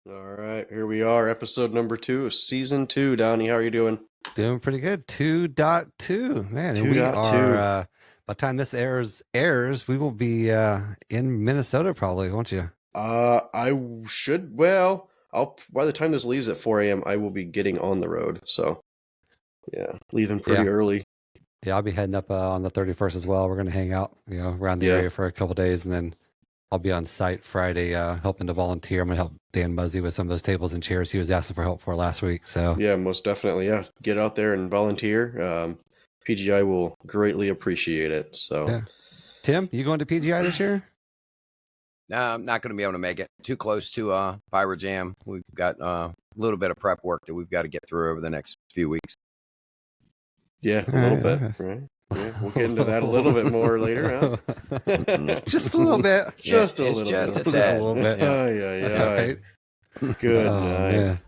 All right, here we are, episode number 2 of season 2. Donnie, how are you doing? Doing pretty good. 2.2, man. And 2.2. we are, by the time this airs, we will be in Minnesota probably, won't you? I should, well, by the time this leaves at 4 a.m., I will be getting on the road. So, yeah, leaving pretty early. Yeah, I'll be heading up on the 31st as well. We're going to hang out, around the area for a couple days, and then I'll be on site Friday helping to volunteer. I'm going to help Dan Muzzy with some of those tables and chairs he was asking for help for last week. So yeah, most definitely. Yeah, get out there and volunteer. PGI will greatly appreciate it. So, yeah. Tim, you going to PGI this year? No, I'm not going to be able to make it. Too close to Pyro Jam. We've got a little bit of prep work that we've got to get through over the next few weeks. Yeah, a little bit, right? Yeah, we'll get into that a little bit more later, huh? Just a little bit. Just a little bit. Yeah. Good night.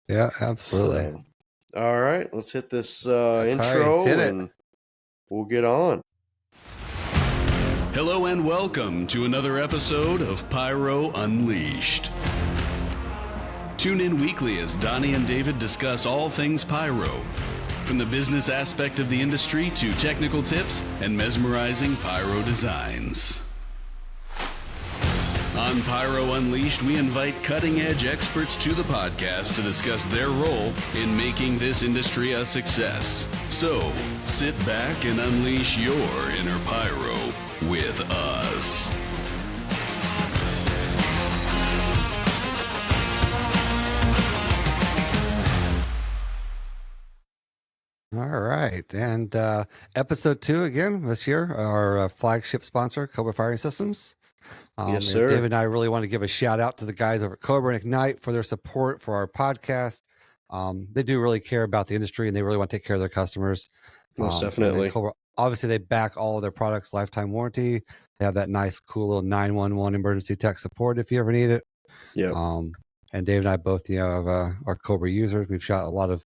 Yeah, absolutely. So, all right, let's hit this intro and we'll get on. Hello and welcome to another episode of Pyro Unleashed. Tune in weekly as Donnie and David discuss all things pyro, from the business aspect of the industry to technical tips and mesmerizing pyro designs. On Pyro Unleashed, we invite cutting-edge experts to the podcast to discuss their role in making this industry a success. So, sit back and unleash your inner pyro with us. All right, and episode 2 again this year, our flagship sponsor, Cobra Firing Systems. Yes, sir. David and I really want to give a shout out to the guys over at Cobra and Ignite for their support for our podcast. They do really care about the industry and they really want to take care of their customers. Most definitely. Cobra, obviously, they back all of their products lifetime warranty. They have that nice, cool little 911 emergency tech support if you ever need it. Yeah. And David and I both, are Cobra users. We've shot a lot of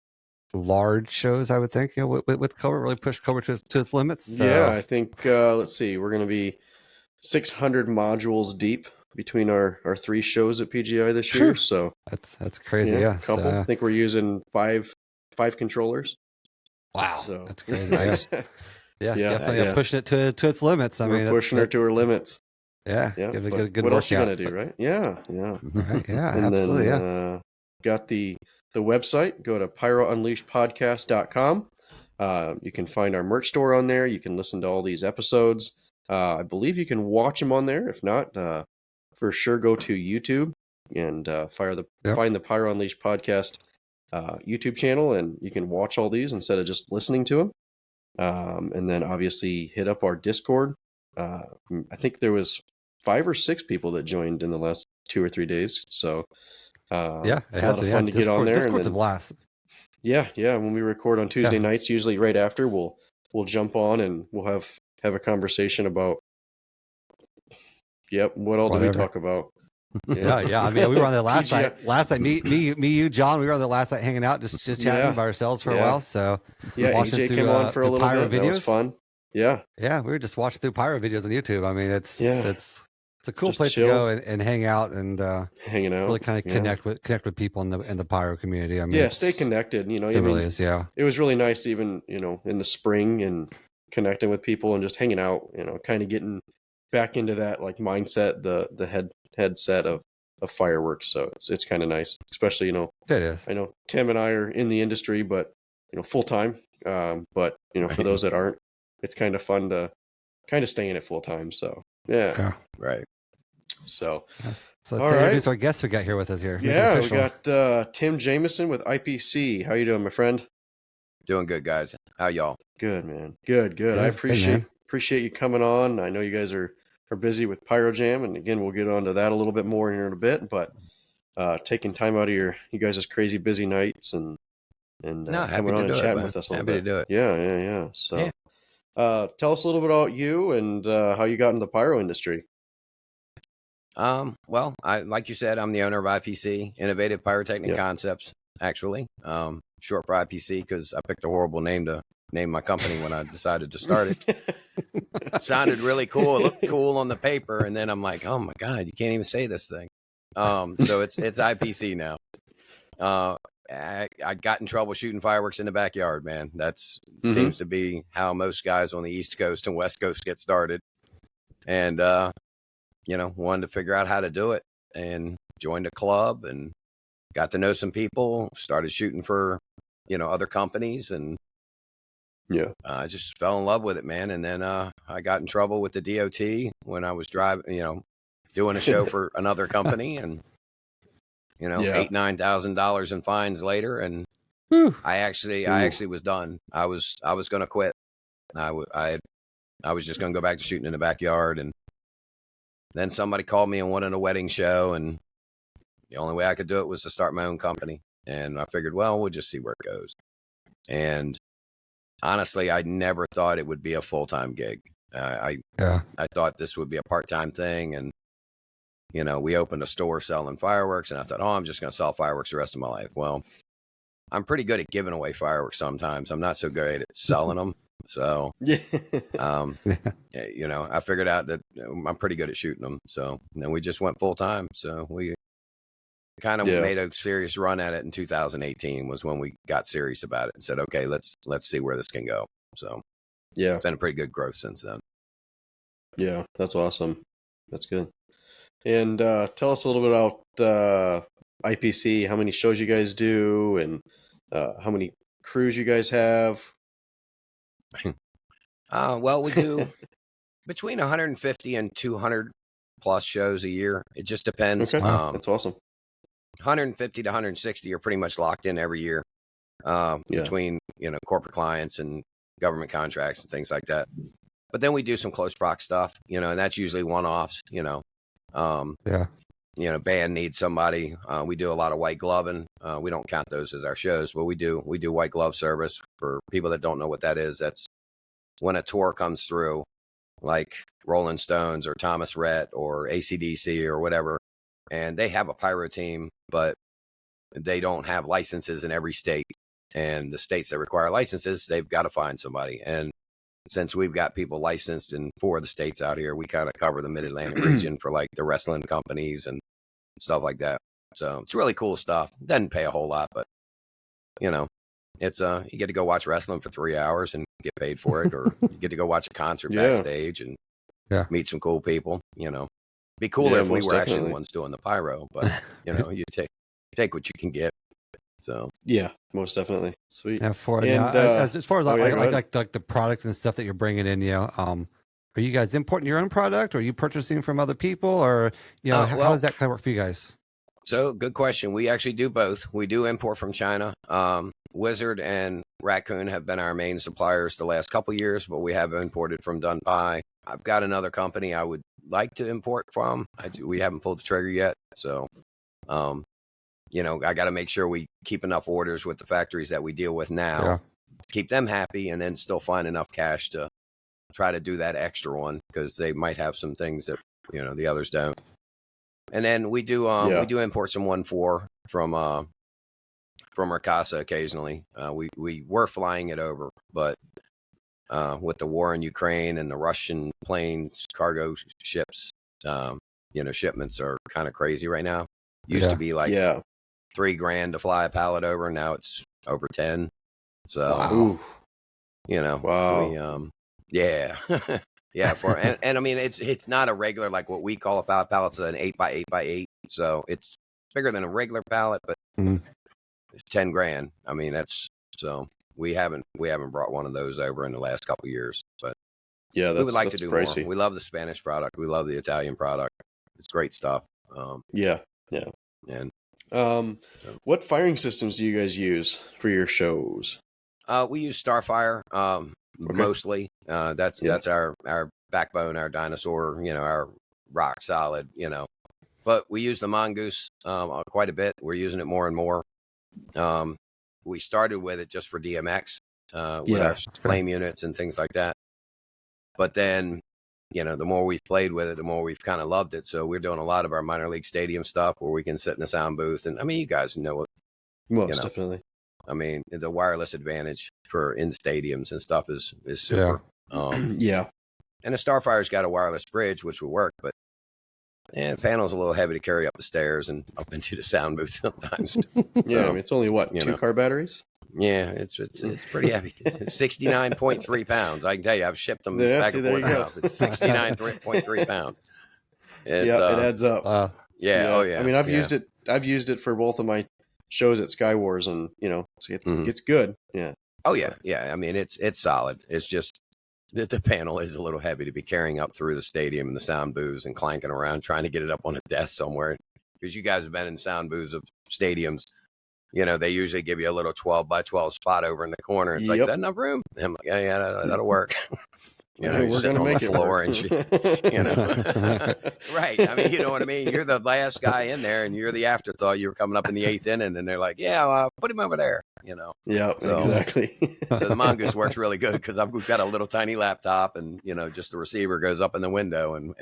large shows, I would think, with Cobra, really push Cobra to its limits. So. Yeah, I think let's see, we're going to be 600 modules deep between our 3 shows at PGI this year. So that's crazy. Yeah, couple. I think we're using five controllers. Wow, so that's crazy. Definitely pushing it to its limits. We're pushing her to her limits. Yeah. Give it a good what workout. Else you gonna do, right? Yeah. Right, yeah, and absolutely. Then, got the website. Go to pyrounleashedpodcast.com. You can find our merch store on there. You can listen to all these episodes. I believe you can watch them on there. If not, for sure go to YouTube and find the Pyro Unleashed podcast YouTube channel, and you can watch all these instead of just listening to them. And then obviously hit up our Discord. I think there was 5 or 6 people that joined in the last 2 or 3 days. So it a lot of fun to get on there. Discord's a blast. Yeah. When we record on Tuesday nights, usually right after, we'll jump on and we'll have a conversation about what all did we talk about? Yeah. I mean, we were on the last night. Me, you, John. We were on the last night hanging out, just chatting by ourselves for a while. So EJ came on for a little bit. That was fun. Yeah, we were just watching through pyro videos on YouTube. I mean, it's a cool place to go and hang out and hanging out. Really kind of connect with people in the pyro community. I mean, stay connected. It really is. Yeah, it was really nice, even in the spring, and connecting with people and just hanging out. Kind of getting back into that like mindset, the headset of fireworks. So it's kind of nice, especially it is. I know Tim and I are in the industry, but full time. But for those that aren't, it's kind of fun to kind of stay in it full time. So yeah. Right. So all right. Introduce our guest we got here with us here. We got Tim Jameson with IPC. How you doing, my friend? Doing good, guys. How y'all? Good, man. Good. I appreciate you coming on. I know you guys are busy with Pyro Jam, and again, we'll get onto that a little bit more here in a bit. But taking time out of you guys' crazy busy nights and coming on and chatting with us a little bit. Happy to do it. Yeah. So, tell us a little bit about you and how you got into the pyro industry. Well, like you said, I'm the owner of IPC, Innovative Pyrotechnic Concepts. Actually, short for IPC because I picked a horrible name to name my company when I decided to start it. Sounded really cool. It looked cool on the paper. And then I'm like, oh my God, you can't even say this thing. So it's IPC now. I got in trouble shooting fireworks in the backyard, man. That's seems to be how most guys on the East Coast and West Coast get started. And, wanted to figure out how to do it and joined a club and got to know some people, started shooting for, other companies. And I just fell in love with it, man. And then I got in trouble with the DOT when I was driving, doing a show for another company and, $8,000-9,000 in fines later. And I actually was done. I was going to quit. I was just going to go back to shooting in the backyard. And then somebody called me and wanted a wedding show. And the only way I could do it was to start my own company. And I figured, well, we'll just see where it goes. And honestly, I never thought it would be a full-time gig. I thought this would be a part-time thing. And, we opened a store selling fireworks. And I thought, I'm just going to sell fireworks the rest of my life. Well, I'm pretty good at giving away fireworks sometimes. I'm not so great at selling them. So, I figured out that I'm pretty good at shooting them. So then we just went full time. So we kind of made a serious run at it in 2018 was when we got serious about it and said, okay, let's see where this can go. So it's been a pretty good growth since then. Yeah, that's awesome. That's good. And tell us a little bit about IPC, how many shows you guys do and how many crews you guys have. Well, we do between 150 and 200 plus shows a year. It just depends. Okay. That's awesome. 150 to 160 are pretty much locked in every year between, corporate clients and government contracts and things like that. But then we do some close proc stuff, and that's usually one-offs, band needs somebody. We do a lot of white gloving. We don't count those as our shows, but we do white glove service. For people that don't know what that is, that's when a tour comes through, like Rolling Stones or Thomas Rhett or AC/DC or whatever, and they have a pyro team, but they don't have licenses in every state. And the states that require licenses, they've got to find somebody. And since we've got people licensed in 4 of the states out here, we kind of cover the Mid-Atlantic region for like the wrestling companies and stuff like that. So it's really cool stuff. Doesn't pay a whole lot, but it's you get to go watch wrestling for 3 hours and get paid for it, or you get to go watch a concert backstage and meet some cool people. Be cooler if we were actually the ones doing the pyro, but you take what you can get. So most definitely. Sweet. As far as like the product and stuff that you're bringing in, are you guys importing your own product, or are you purchasing from other people, or how does that kind of work for you guys? So good question. We actually do both. We do import from China. Wizard and Raccoon have been our main suppliers the last couple of years, but we have imported from Dunpie. I've got another company I would like to import from. We haven't pulled the trigger yet. So, I got to make sure we keep enough orders with the factories that we deal with now, keep them happy, and then still find enough cash to try to do that extra one, because they might have some things that, the others don't. And then we do import some 1.4 from Arcasa occasionally. We were flying it over, but with the war in Ukraine and the Russian planes, cargo ships, shipments are kind of crazy right now. Used to be like $3,000 to fly a pallet over. Now it's over 10. So, and I mean, it's not a regular, like what we call a pallet. Pallet's an 8x8x8. So it's bigger than a regular pallet, but it's $10,000. I mean, so we haven't brought one of those over in the last couple of years, but we would like to do pricey. More. We love the Spanish product. We love the Italian product. It's great stuff. And what firing systems do you guys use for your shows? We use Starfire mostly. That's our backbone, our dinosaur, our rock solid, But we use the Mongoose quite a bit. We're using it more and more. We started with it just for DMX with our flame units and things like that. But then, the more we've played with it, the more we've kind of loved it. So we're doing a lot of our minor league stadium stuff where we can sit in the sound booth. And I mean, you guys know it. Most definitely. I mean, the wireless advantage for in stadiums and stuff is super. And the Starfire's got a wireless bridge, which will work, but And the panel's a little heavy to carry up the stairs and up into the sound booth sometimes. Yeah, I mean, it's only what, 2-car batteries? Yeah, it's pretty heavy. It's 69.3 pounds. I can tell you, I've shipped them back and forth now. It's 69.3 pounds. It's, yeah, it adds up. Yeah. Oh yeah. I mean, I've used it. I've used it for both of my shows at SkyWars, and it's good. Yeah. Oh yeah, yeah. I mean, it's solid. It's just that the panel is a little heavy to be carrying up through the stadium and the sound booths and clanking around trying to get it up on a desk somewhere. Because you guys have been in sound booths of stadiums. They usually give you a little 12 by 12 spot over in the corner. It's like, is that enough room? I'm like, yeah, that'll work. We're going to make it floor work. And right. I mean, you know what I mean? You're the last guy in there and you're the afterthought. You were coming up in the 8th inning and they're like, yeah, put him over there, Yeah, so, exactly. So the Mongoose works really good because we've got a little tiny laptop and, just the receiver goes up in the window and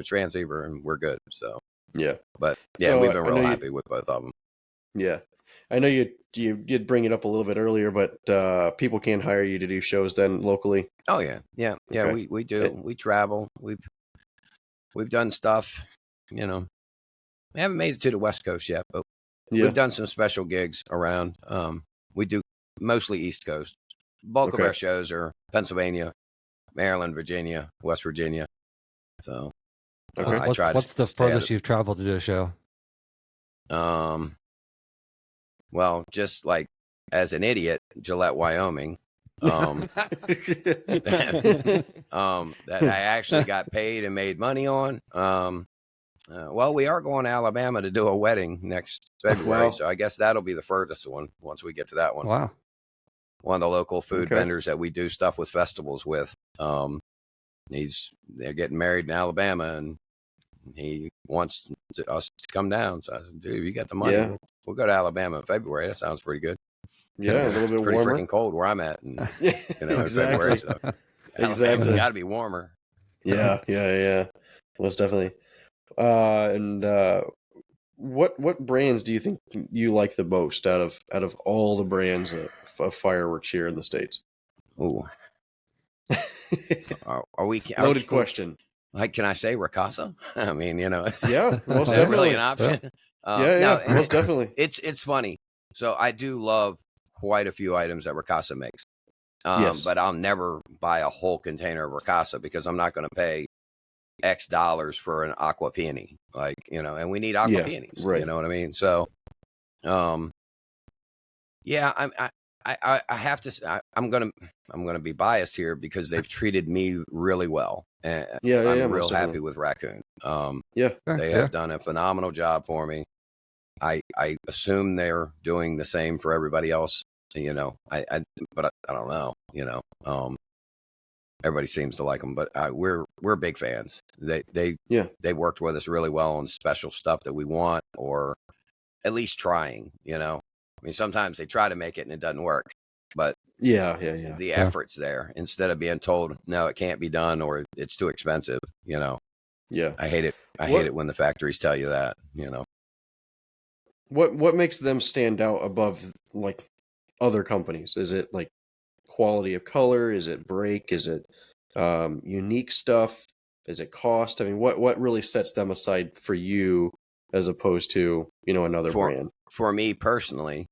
transceiver and we're good. So, yeah. But yeah, so, we've been real happy with both of them. Yeah. I know you did bring it up a little bit earlier, but people can hire you to do shows then locally. Oh yeah. Okay. We do. We travel. We've done stuff. We haven't made it to the West Coast yet, but we've done some special gigs around. We do mostly East Coast. Bulk of our shows are Pennsylvania, Maryland, Virginia, West Virginia. So, what's the furthest you've traveled to do a show? Well, just like as an idiot, Gillette, Wyoming, that I actually got paid and made money on. Well, we are going to Alabama to do a wedding next February, so I guess that'll be the furthest one once we get to that one. Wow. One of the local food vendors that we do stuff with festivals with. They're getting married in Alabama, and he wants us to come down. So I said, dude, you got the money. Yeah. We'll go to Alabama in February. That sounds pretty good. Yeah, a little bit pretty warmer. Freaking cold where I'm at. And, exactly. In February, so Exactly. It's got to be warmer. Yeah. Most definitely. What brands do you think you like the most out of all the brands of fireworks here in the States? Ooh. So are we loaded question? Like, can I say Ricasa? I mean, most definitely really an option. No, most definitely. It's funny. So I do love quite a few items that Ricasa makes. But I'll never buy a whole container of Ricasa because I'm not going to pay X dollars for an aqua peony, and we need aqua peonies. Right. You know what I mean? So, I have to say, I'm gonna be biased here because they've treated me really well, and I'm real happy with Raccoon. They have done a phenomenal job for me. I assume they're doing the same for everybody else. But I don't know. Everybody seems to like them, but we're big fans. They worked with us really well on special stuff that we want, or at least trying. I mean, sometimes they try to make it and it doesn't work, but the effort's there instead of being told no, it can't be done or it's too expensive. I hate it. I hate it when the factories tell you that. What makes them stand out above like other companies? Is it like quality of color? Is it break? Is it unique stuff? Is it cost? I mean, what really sets them aside for you as opposed to another brand? For me personally,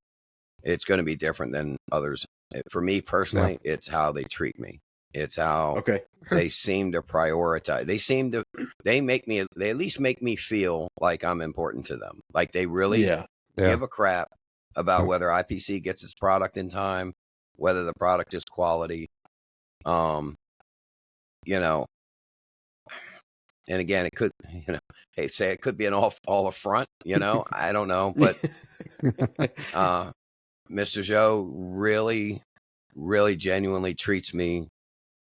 it's going to be different than others. For me personally, it's how they treat me. It's how they seem to prioritize. They at least make me feel like I'm important to them. Like they really give a crap about whether IPC gets its product in time, whether the product is quality. And again, it could, it could be an all affront, I don't know, but Mr. Joe really, really genuinely treats me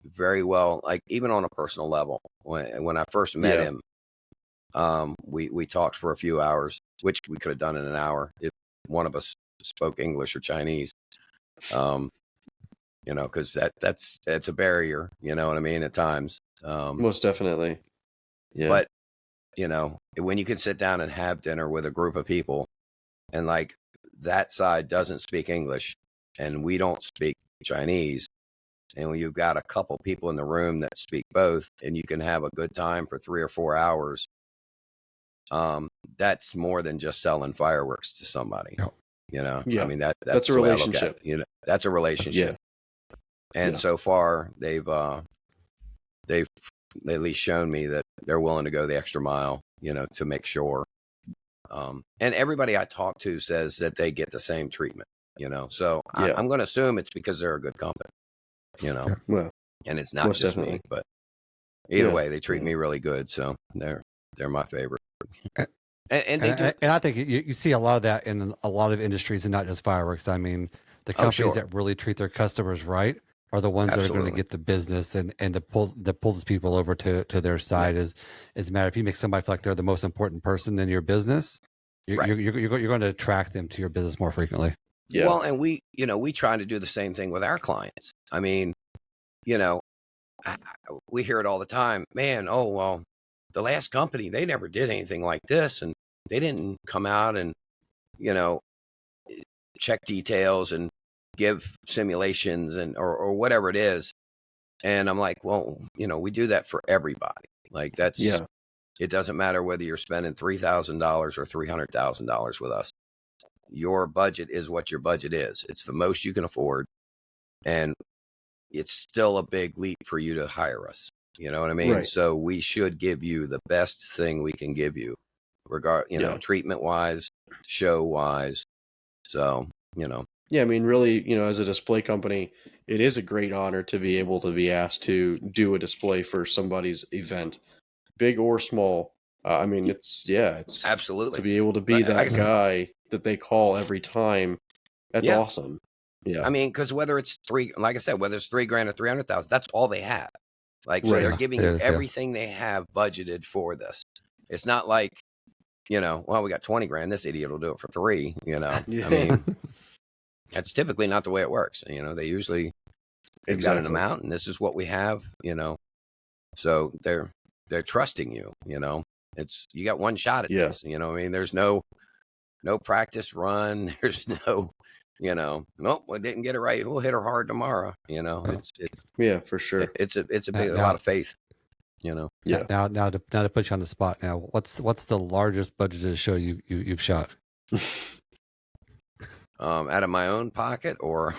very well, like even on a personal level. When I first met him, we talked for a few hours, which we could have done in an hour if one of us spoke English or Chinese. Because that's a barrier, you know what I mean, at times. Most definitely. Yeah. But, when you can sit down and have dinner with a group of people and like that side doesn't speak English and we don't speak Chinese, and when you've got a couple people in the room that speak both and you can have a good time for 3 or 4 hours, that's more than just selling fireworks to somebody. Yep. You know, Yeah. I mean, that's That's a the way I look at relationship. it. You know, that's a relationship. And Yeah. so far they've at least shown me that they're willing to go the extra mile, you know, to make sure. And everybody I talk to says that they get the same treatment, you know. So Yeah. I'm going to assume it's because they're a good company, you know. Well, And it's not most just definitely. me, but either Yeah. way, they treat me really good. So they're my favorite. And they do. And I think you see a lot of that in a lot of industries and not just fireworks. I mean, the Oh, companies sure. that really treat their customers right are the ones that are going Absolutely. to get the business and to pull the people over to their side. Is a matter if you make somebody feel like they're the most important person in your business, Right. you're going to attract them to your business more frequently. Yeah. Well, and we try to do the same thing with our clients. I mean, you know, we hear it all the time, man. Oh, well, the last company, they never did anything like this, and they didn't come out and, you know, check details and give simulations and or whatever it is. And I'm like, well, you know, we do that for everybody. Like that's It doesn't matter whether you're spending $3,000 or $300,000 with us. Your budget is what your budget is. It's the most you can afford, and it's still a big leap for you to hire us. You know what I mean? Right. So we should give you the best thing we can give you, treatment wise, show wise. So, you know. Yeah, I mean, really, you know, as a display company, it is a great honor to be able to be asked to do a display for somebody's event, big or small. I mean, it's Absolutely. to be able to be that guy that they call every time. That's awesome. Yeah. I mean, because whether it's $3,000 or 300,000, that's all they have. Like, so they're giving you everything they have budgeted for this. It's not like, you know, well, we got 20 grand. This idiot will do it for $3. You know, I mean, that's typically not the way it works. You know, they usually got an amount, and this is what we have. You know, so they're trusting you. You know, you got one shot at this. You know, I mean, there's no practice run. There's no. You know, nope, we didn't get it right. We'll hit her hard tomorrow. You know, it's for sure. It's a lot of faith. You know. Yeah. Now to put you on the spot. Now, what's the largest budgeted show you've shot? Out of my own pocket, or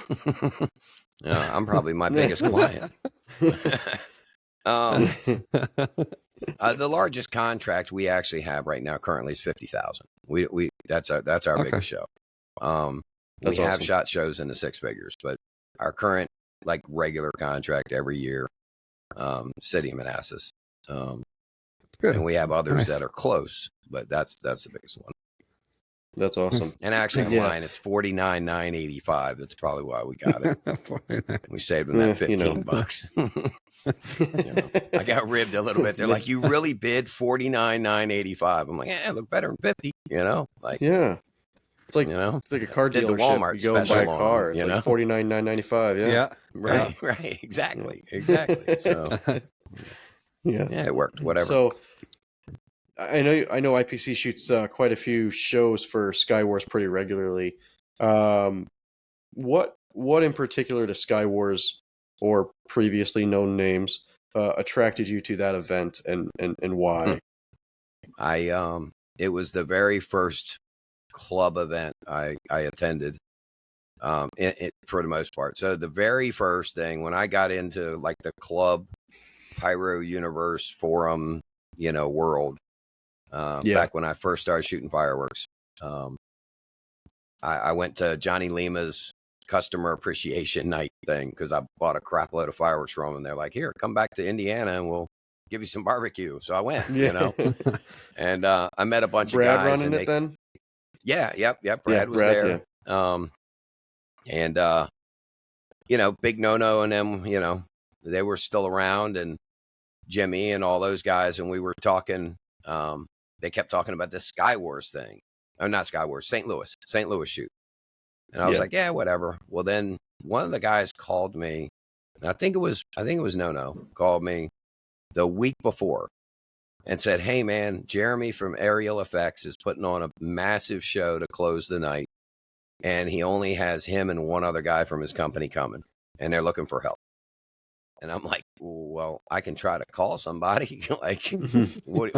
I'm probably my biggest client. The largest contract we actually have right now currently is $50,000. That's our biggest show. We have awesome. shot shows in the six figures, but our current regular contract every year, City of Manassas. And we have others that are close, but that's the biggest one. That's awesome. And actually online it's $49,985. That's probably why we got it. We saved them that $15. You know, I got ribbed a little bit. They're like, "You really bid $49,985?" I'm like, "Yeah, look better than 50." You know, like it's like it's like a car dealership. Walmart you go and buy a car. It's like $49,995. Yeah. Right. Exactly. So yeah, it worked. Whatever. So I know IPC shoots quite a few shows for SkyWars pretty regularly. What in particular to SkyWars or previously known names attracted you to that event, and why? It was the very first club event I attended, for the most part. So the very first thing when I got into like the club Pyro universe forum, you know, world, back when I first started shooting fireworks, I went to Johnny Lima's customer appreciation night thing because I bought a crap load of fireworks from him, and they're like, "Here, come back to Indiana and we'll give you some barbecue." So I went, you know, and I met a bunch Brad of guys. Running it then? Yeah, yep. Brad was there. Yeah. And you know, Big No-No and them, you know, they were still around, and Jimmy and all those guys, and we were talking. They kept talking about this SkyWars thing. Oh, not SkyWars, St. Louis shoot. And I was like, yeah, whatever. Well, then one of the guys called me, and I think it was No-No called me the week before and said, "Hey man, Jeremy from Aerial Effects is putting on a massive show to close the night, and he only has him and one other guy from his company coming, and they're looking for help." And I'm like, "Well, I can try to call somebody." Like, what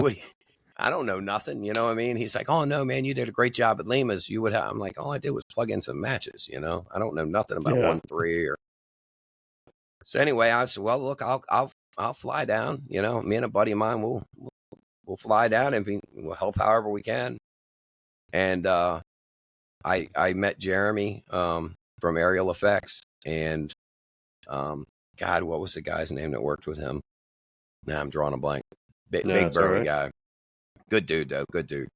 I don't know nothing. You know what I mean? He's like, oh, no, man, you did a great job at Lima's. You would have. I'm like, all I did was plug in some matches. You know, I don't know nothing about 1-3 or. So anyway, I said, well, look, I'll fly down. You know, me and a buddy of mine we'll fly down and we'll help however we can. And I met Jeremy from Aerial Effects, and God, what was the guy's name that worked with him? Now I'm drawing a blank. Big burly guy. Good dude, though. Good dude.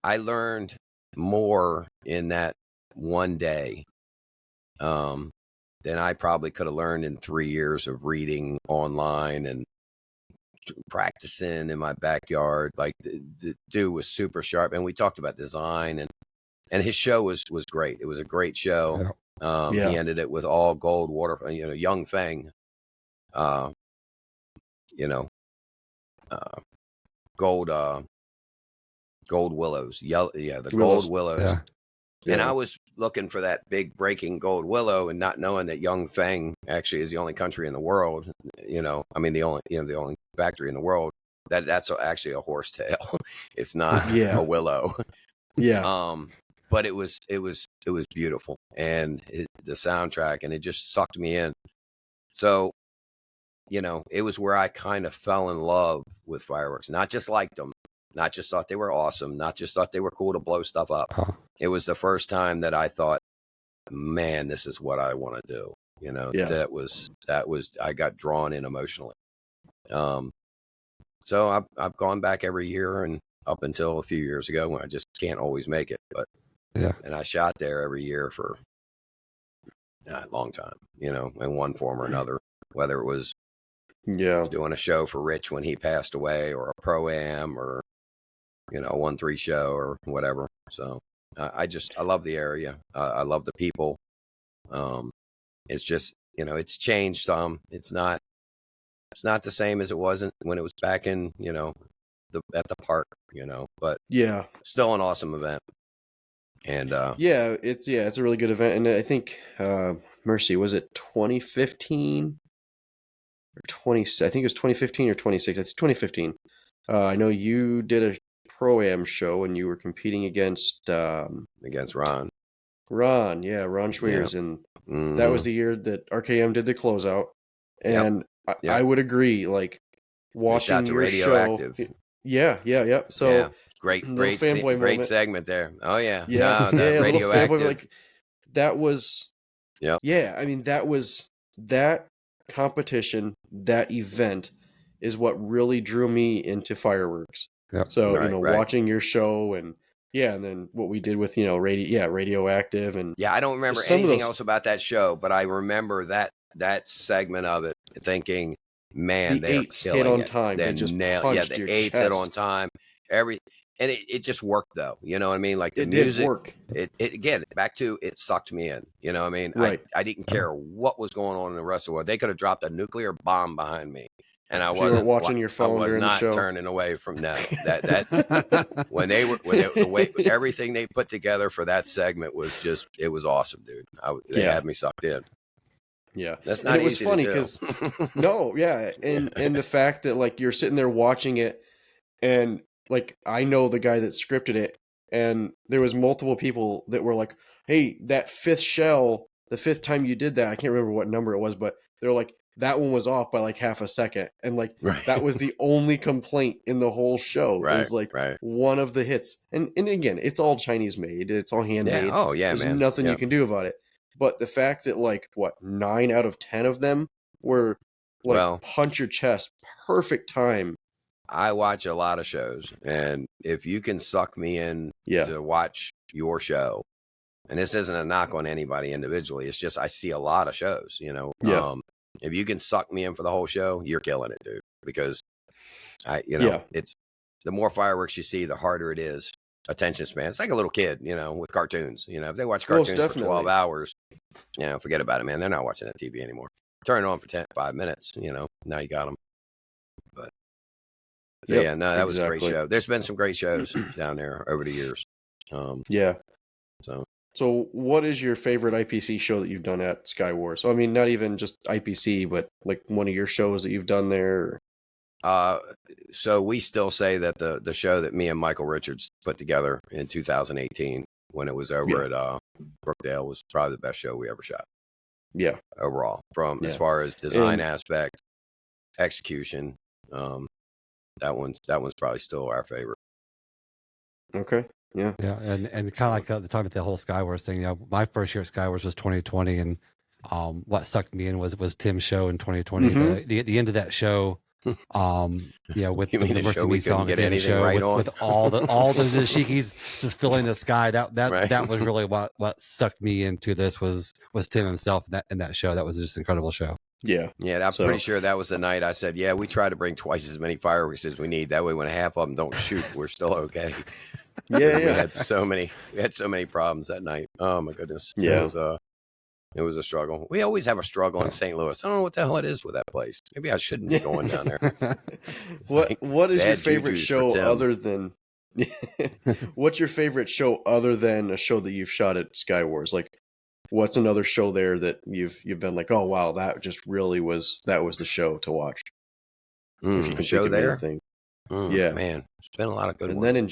I learned more in that one day than I probably could have learned in 3 years of reading online and practicing in my backyard. Like the dude was super sharp, and we talked about design, and his show was great. It was a great show. He ended it with all gold water, Young Feng, gold willows. The gold willows. Yeah. And I was looking for that big breaking gold willow, and not knowing that Young Feng actually is the only country in the world. The only factory in the world that's actually a horsetail. It's not a willow. Yeah. But it was beautiful, and the soundtrack, and it just sucked me in. So, it was where I kind of fell in love with fireworks. Not just liked them, not just thought they were awesome, not just thought they were cool to blow stuff up. It was the first time that I thought, man, this is what I want to do. That was I got drawn in emotionally. So I've gone back every year, and up until a few years ago when I just can't always make it, but and I shot there every year for a long time, in one form or another, whether it was doing a show for Rich when he passed away, or a Pro-Am, or a 1-3 show or whatever. So I love the area. I love the people. It's just, it's changed some. It's not the same as it wasn't when it was back in, at the park, but still an awesome event. And it's a really good event. And I think Mercy, was it 2015 or 20? I think it was 2015 or 2016. It's 2015. I know you did a Pro-Am show, and you were competing against Ron. Ron Schwiers, and that was the year that RKM did the closeout. And I would agree, like watching your show. So great fanboy great moment. Segment there. Oh yeah, Radioactive. Fanboy, like that was. I mean, that competition, that event is what really drew me into fireworks. So watching your show, and then what we did with Radioactive, and I don't remember anything else about that show, but I remember that segment of it, thinking, man, the eights hit on time. They just punched the your eights chest. hit on time. And it just worked, though. You know what I mean? Like the it music, did work. It again, back to it sucked me in. You know what I mean? Right. I didn't care what was going on in the rest of the world. They could have dropped a nuclear bomb behind me, and I wasn't watching your phone. I was during not the show. turning away from that. when the way everything they put together for that segment was just, it was awesome, dude. They had me sucked in. Yeah, that's not. And it was funny because and the fact that like you're sitting there watching it, and like I know the guy that scripted it, and there was multiple people that were like, "Hey, that fifth shell, the fifth time you did that, I can't remember what number it was, but they're like that one was off by like half a second, and like that was the only complaint in the whole show. Is like one of the hits, and again, it's all Chinese made, it's all handmade. There's nothing you can do about it. But the fact that like 9 out of 10 of them were like punch your chest, perfect time. I watch a lot of shows, and if you can suck me in to watch your show, and this isn't a knock on anybody individually, it's just I see a lot of shows, if you can suck me in for the whole show, you're killing it, dude. Because it's the more fireworks you see, the harder it is. Attention span. It's like a little kid, with cartoons. If they watch cartoons for 12 hours, forget about it, man. They're not watching that TV anymore. Turn it on for 5 minutes, now you got them. But that was a great show. There's been some great shows down there over the years. So what is your favorite IPC show that you've done at SkyWars? So, I mean, not even just IPC, but like one of your shows that you've done there. So we still say that the show that me and Michael Richards put together in 2018 when it was over at Brookdale was probably the best show we ever shot. Yeah. Overall, as far as design aspect, execution, that one's probably still our favorite. Okay. Yeah. Yeah, and kind of like the talking about the whole SkyWars thing. You know, my first year at SkyWars was 2020, and what sucked me in was Tim's show in 2020. The end of that show, yeah, with the Mercy Me song at the end of the show, right with all the dashikis just filling the sky. That was really what sucked me into this was Tim himself in that show. That was just an incredible show. Yeah. I'm pretty sure that was the night I said, yeah, we try to bring twice as many fireworks as we need. That way when half of them don't shoot, we're still okay. Yeah. We had so many problems that night. Oh my goodness. Yeah. It was a struggle. We always have a struggle in St. Louis. I don't know what the hell it is with that place. Maybe I shouldn't be going down there. What is your favorite show other than what's your favorite show other than a show that you've shot at SkyWars? Like, what's another show there that you've been like, oh wow, that just really was the show to watch? If you can show there, yeah, man, it's been a lot of good ones. And then in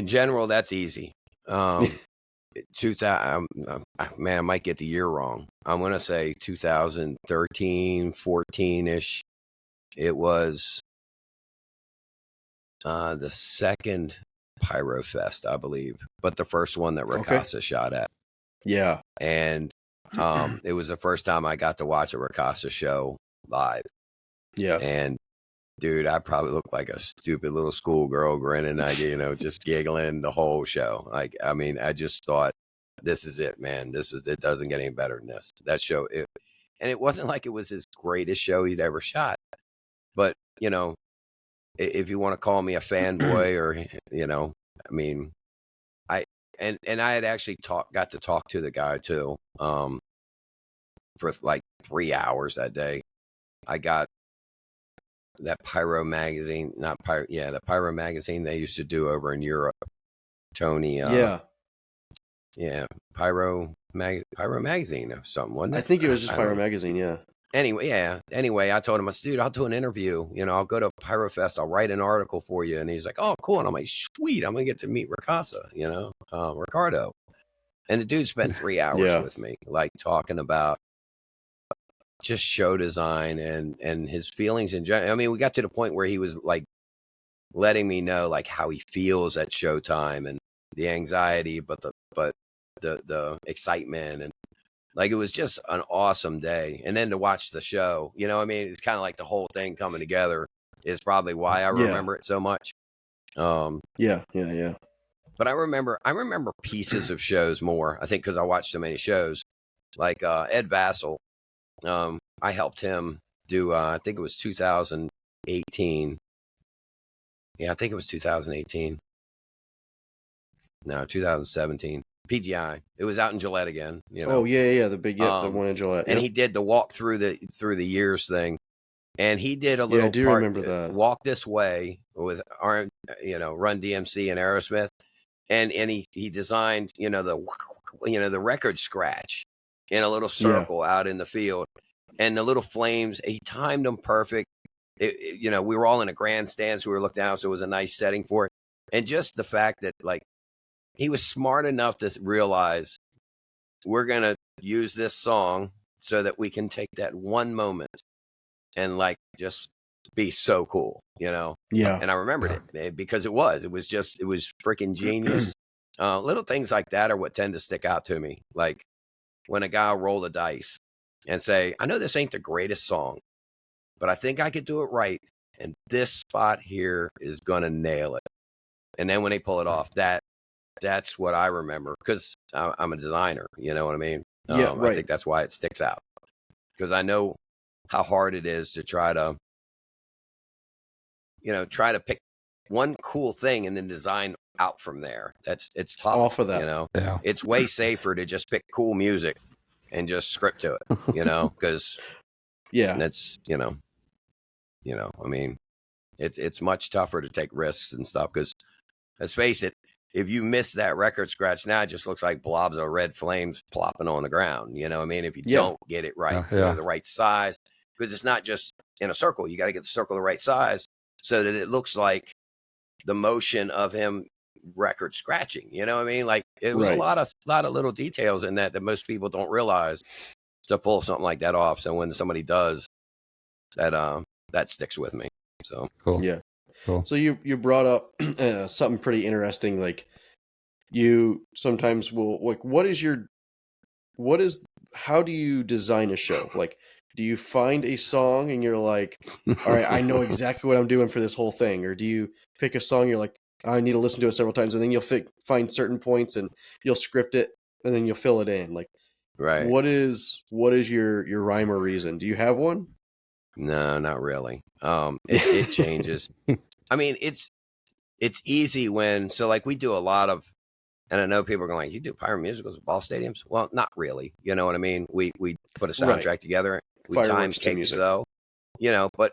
general, that's easy. 2000, man, I might get the year wrong. I'm gonna say 2013, 14-ish. It was the second Pyro Fest, I believe, but the first one that Ricasa shot at. Yeah, and it was the first time I got to watch a Ricasa show live. Yeah, and dude, I probably looked like a stupid little schoolgirl grinning, just giggling the whole show. Like, I mean, I just thought, this is it, man. It doesn't get any better than this. That show, and it wasn't like it was his greatest show he'd ever shot. But, if you want to call me a fanboy or, I mean, I had actually got to talk to the guy too, for like 3 hours that day. I got that Pyro magazine, the Pyro magazine they used to do over in Europe. Tony, Pyro magazine or something, wasn't it? I think it was just Pyro magazine, yeah. Anyway, I told him, I said, dude, I'll do an interview. I'll go to Pyro Fest. I'll write an article for you. And he's like, oh, cool. And I'm like, sweet. I'm going to get to meet Ricasa, Ricardo. And the dude spent 3 hours with me, like talking about just show design and his feelings in general. I mean, we got to the point where he was like letting me know like how he feels at showtime and the anxiety, but the excitement, and like it was just an awesome day. And then to watch the show, it's kind of like the whole thing coming together is probably why I remember it so much. Yeah. But I remember pieces of shows more, I think, because I watched so many shows. Like Ed Vassell, I helped him do, I think it was 2018. Yeah, I think it was 2018. No, 2017. PGI. It was out in Gillette again. Oh yeah, the big the one in Gillette. And he did the walk through the years thing, and he did a little. Yeah, I do remember that. Walk This Way with Run DMC and Aerosmith, and he designed the record scratch in a little circle out in the field, and the little flames. He timed them perfect. We were all in a grandstand, so we were looking out, so it was a nice setting for it, and just the fact that like. He was smart enough to realize we're going to use this song so that we can take that one moment and like just be so cool, Yeah. And I remembered it because it was freaking genius. Little things like that are what tend to stick out to me. Like when a guy will roll the dice and say, I know this ain't the greatest song, but I think I could do it right. And this spot here is going to nail it. And then when they pull it off, that's what I remember because I'm a designer. You know what I mean? Right. I think that's why it sticks out because I know how hard it is to try to pick one cool thing and then design out from there. It's tough. Off of that, It's way safer to just pick cool music and just script to it. Because that's I mean, it's much tougher to take risks and stuff because let's face it. If you miss that record scratch now, it just looks like blobs of red flames plopping on the ground. You know what I mean? If you don't get it right, the right size, because it's not just in a circle. You got to get the circle the right size so that it looks like the motion of him record scratching. You know what I mean? Like it was a lot of little details in that most people don't realize to pull something like that off. So when somebody does that sticks with me. So Cool. Yeah. Cool. So you brought up something pretty interesting. Like you sometimes will like, how do you design a show? Like, do you find a song and you're like, all right, I know exactly what I'm doing for this whole thing? Or do you pick a song, you're like, I need to listen to it several times, and then you'll find certain points and you'll script it and then you'll fill it in? Like, right. what is your rhyme or reason? Do you have one? No, not really. It changes. I mean, it's easy so like we do a lot of, and I know people are going like, you do pyro musicals at ball stadiums? Well, not really. You know what I mean? We put a soundtrack together. We time cakes though, but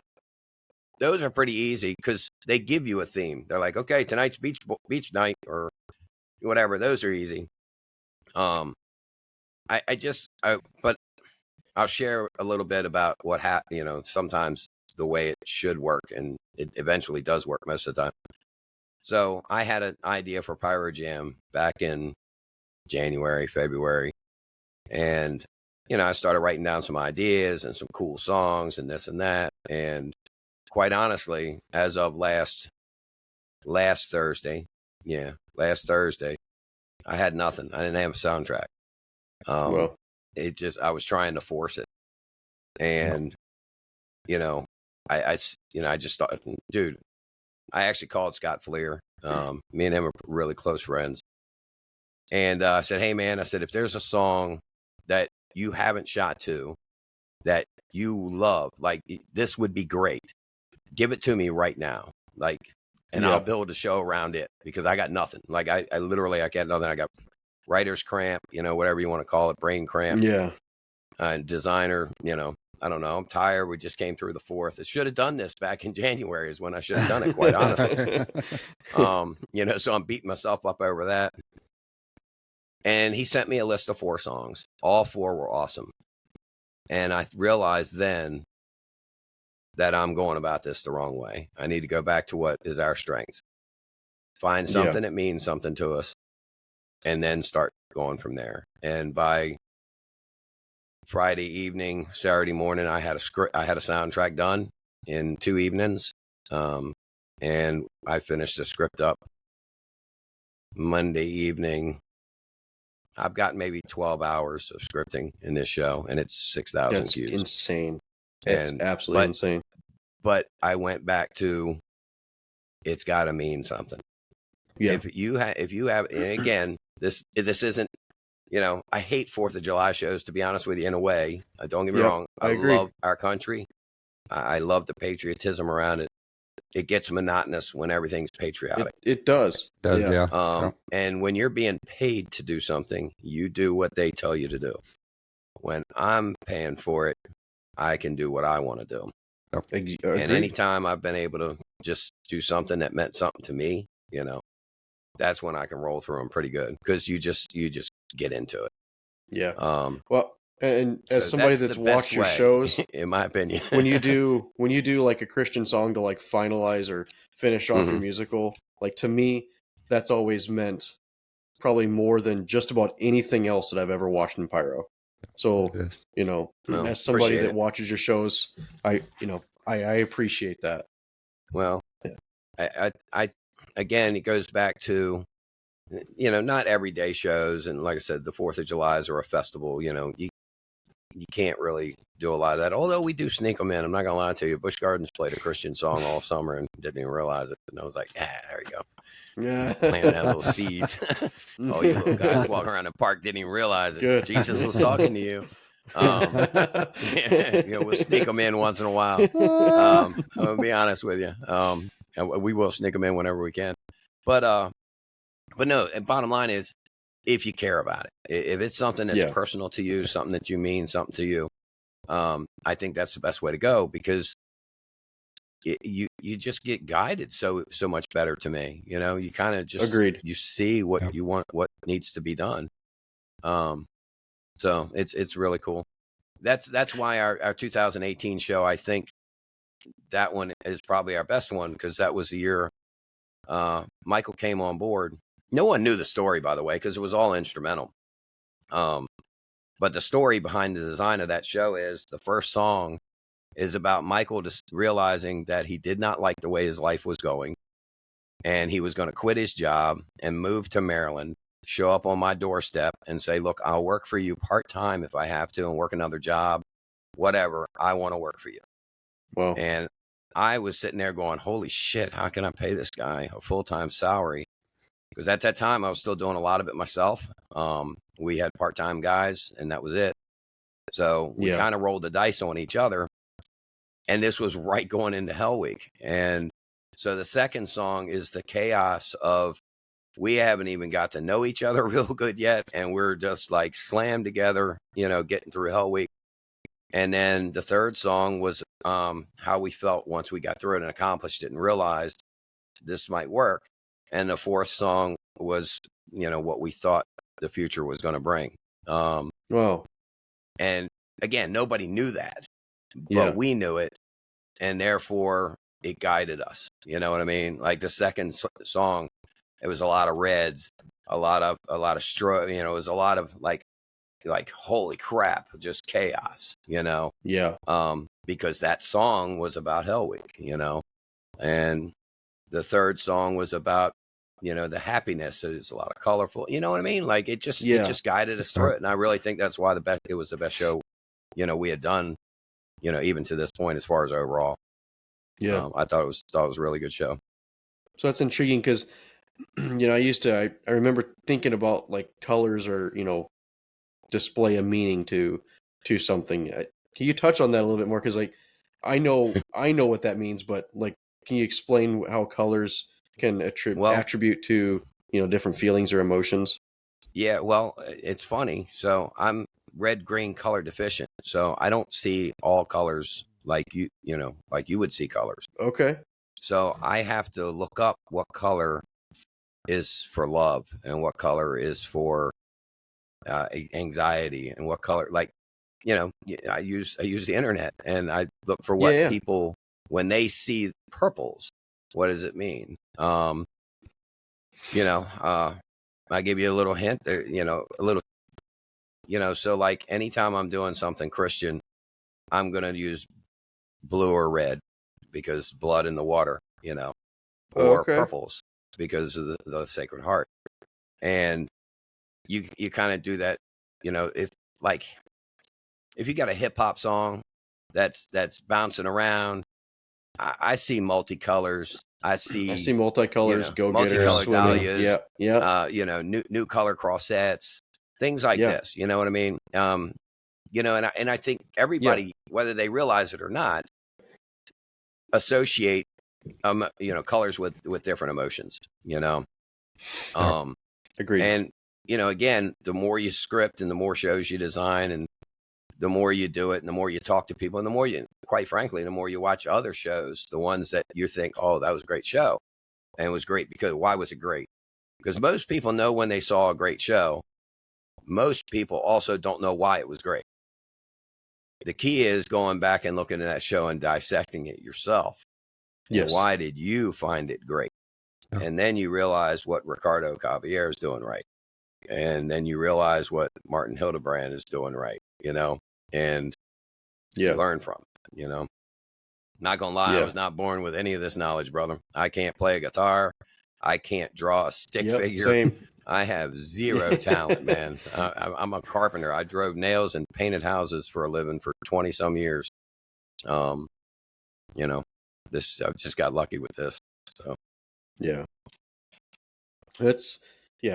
those are pretty easy because they give you a theme. They're like, okay, tonight's beach night or whatever. Those are easy. But I'll share a little bit about what happened. Sometimes the way it should work, and it eventually does work most of the time. So I had an idea for Pyro Jam back in January, February. And, I started writing down some ideas and some cool songs and this and that. And quite honestly, as of last Thursday, I had nothing. I didn't have a soundtrack. Well, I was trying to force it. And, I just thought, dude, I actually called Scott Fleer. Me and him are really close friends. And I said, hey, man, if there's a song that you haven't shot to that you love, like this would be great, give it to me right now. Like, and I'll build a show around it because I got nothing. Like I literally, I got nothing. I got writer's cramp, whatever you want to call it, brain cramp. Yeah. Designer, I don't know. I'm tired. We just came through the 4th. I should have done this back in January is when I should have done it, quite honestly. So I'm beating myself up over that. And he sent me a list of 4 songs. All 4 were awesome. And I realized then that I'm going about this the wrong way. I need to go back to what is our strengths. Find something that means something to us. And then start going from there. And by Friday evening, Saturday morning, I had a soundtrack done in 2 evenings. And I finished the script up Monday evening. I've got maybe 12 hours of scripting in this show, and it's 6,000 That's views. insane. It's absolutely insane. But I went back to, it's got to mean something. Yeah. If you have, and again, this isn't, I hate 4th of July shows, to be honest with you, in a way. Don't get me wrong. I agree. love our country. I love the patriotism around it. It gets monotonous when everything's patriotic. It does. Yeah. And when you're being paid to do something, you do what they tell you to do. When I'm paying for it, I can do what I want to do. And anytime I've been able to just do something that meant something to me, that's when I can roll through them pretty good because you just get into it. Yeah. Well, and as somebody that's watched your shows, in my opinion, when you do like a Christian song to like finalize or finish off your musical, like to me, that's always meant probably more than just about anything else that I've ever watched in Pyro. So, as somebody that watches your shows, I appreciate that. Well, I again, it goes back to, not everyday shows. And like I said, the 4th of July's are a festival, you can't really do a lot of that. Although we do sneak them in. I'm not going to lie to you. Busch Gardens played a Christian song all summer and didn't even realize it. And I was like, there you go. Yeah. Planting that little seed. All you little guys walking around the park didn't even realize it. Good. Jesus was talking to you. We'll sneak them in once in a while. I'm going to be honest with you. We will sneak them in whenever we can. But no, and bottom line is, if you care about it, if it's something that's personal to you, something that you mean something to you, I think that's the best way to go because you just get guided so much better to me. You kind of just you see what you want, what needs to be done. So it's really cool. That's why our 2018 show, I think, that one is probably our best one because that was the year Michael came on board. No one knew the story, by the way, because it was all instrumental. But the story behind the design of that show is the first song is about Michael just realizing that he did not like the way his life was going. And he was going to quit his job and move to Maryland, show up on my doorstep and say, look, I'll work for you part-time if I have to and work another job, whatever. I want to work for you. Wow. And I was sitting there going, holy shit, how can I pay this guy a full-time salary? Because at that time, I was still doing a lot of it myself. We had part-time guys, and that was it. So we kind of rolled the dice on each other. And this was right going into Hell Week. And so the second song is the chaos of we haven't even got to know each other real good yet. And we're just like slammed together, getting through Hell Week. And then the third song was how we felt once we got through it and accomplished it and realized this might work. And the fourth song was, what we thought the future was going to bring. Wow. And again, nobody knew that, but we knew it. And therefore it guided us. You know what I mean? Like the second song, it was a lot of reds, a lot of it was a lot of like, holy crap, just chaos, Yeah. Because that song was about Hell Week, and the third song was about, the happiness. So it's a lot of colorful, you know what I mean? Like it just guided us through it. And I really think that's why it was the best show, we had done, even to this point, as far as overall. Yeah. I thought it was a really good show. So that's intriguing because, I remember thinking about like colors or, display a meaning to something. Can you touch on that a little bit more? Because like I know what that means, but like, can you explain how colors can attribute to different feelings or emotions? Yeah, well, it's funny. So I'm red green color deficient, so I don't see all colors like like you would see colors. Okay. So I have to look up what color is for love and what color is for anxiety and what color, like, I use the internet and I look for what people, when they see purples, what does it mean? I give you a little hint there, so like anytime I'm doing something Christian, I'm going to use blue or red because blood in the water, or purples because of the Sacred Heart. And you kind of do that, if you got a hip hop song that's bouncing around, I see multicolors. I see multicolors, go-getters, dahlias, yeah. New color crossettes, things like this. You know what I mean? And I think everybody, whether they realize it or not, associate colors with different emotions. Agreed. And again, the more you script and the more shows you design and the more you do it and the more you talk to people and the more quite frankly, the more you watch other shows, the ones that you think, oh, that was a great show. And it was great because why was it great? Because most people know when they saw a great show. Most people also don't know why it was great. The key is going back and looking at that show and dissecting it yourself. Yes. And why did you find it great? Oh. And then you realize what Ricardo Javier is doing right. And then you realize what Martin Hildebrand is doing right, and you learn from it, Not gonna lie, I was not born with any of this knowledge, brother. I can't play a guitar. I can't draw a stick figure. Same. I have zero talent, man. I'm a carpenter. I drove nails and painted houses for a living for 20 some years. I've just got lucky with this. So yeah,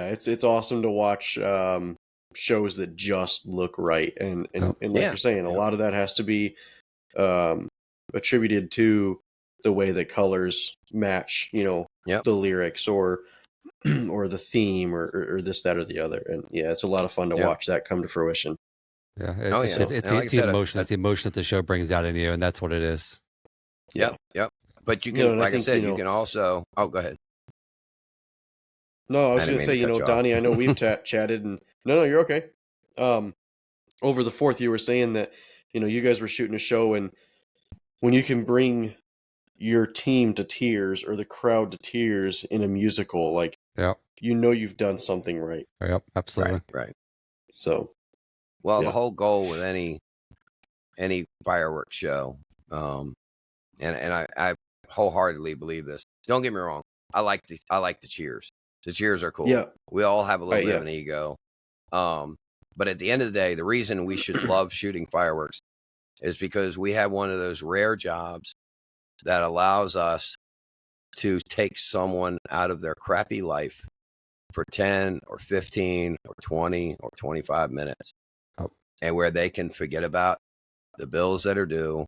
it's awesome to watch shows that just look right, and like you're saying, a lot of that has to be attributed to the way that colors match, the lyrics or the theme or this, that, or the other. And it's a lot of fun to watch that come to fruition. Yeah, it's the emotion. It's the emotion that the show brings out in you, and that's what it is. Yep. But you can, like I said, you can also. Oh, go ahead. No, I was going to say, Donnie, I know we've chatted, and no, you're okay. Over the 4th, you were saying that, you guys were shooting a show, and when you can bring your team to tears or the crowd to tears in a musical, like, Yep. you've done something right. Yep. Absolutely. Right. So, Well, Yeah. the whole goal with any fireworks show, and I wholeheartedly believe this. Don't get me wrong. I like the cheers. The cheers are cool. Yeah. We all have a little bit yeah. of an ego. But at the end of the day, the reason we should love shooting fireworks is because we have one of those rare jobs that allows us to take someone out of their crappy life for 10 or 15 or 20 or 25 minutes, and where they can forget about the bills that are due,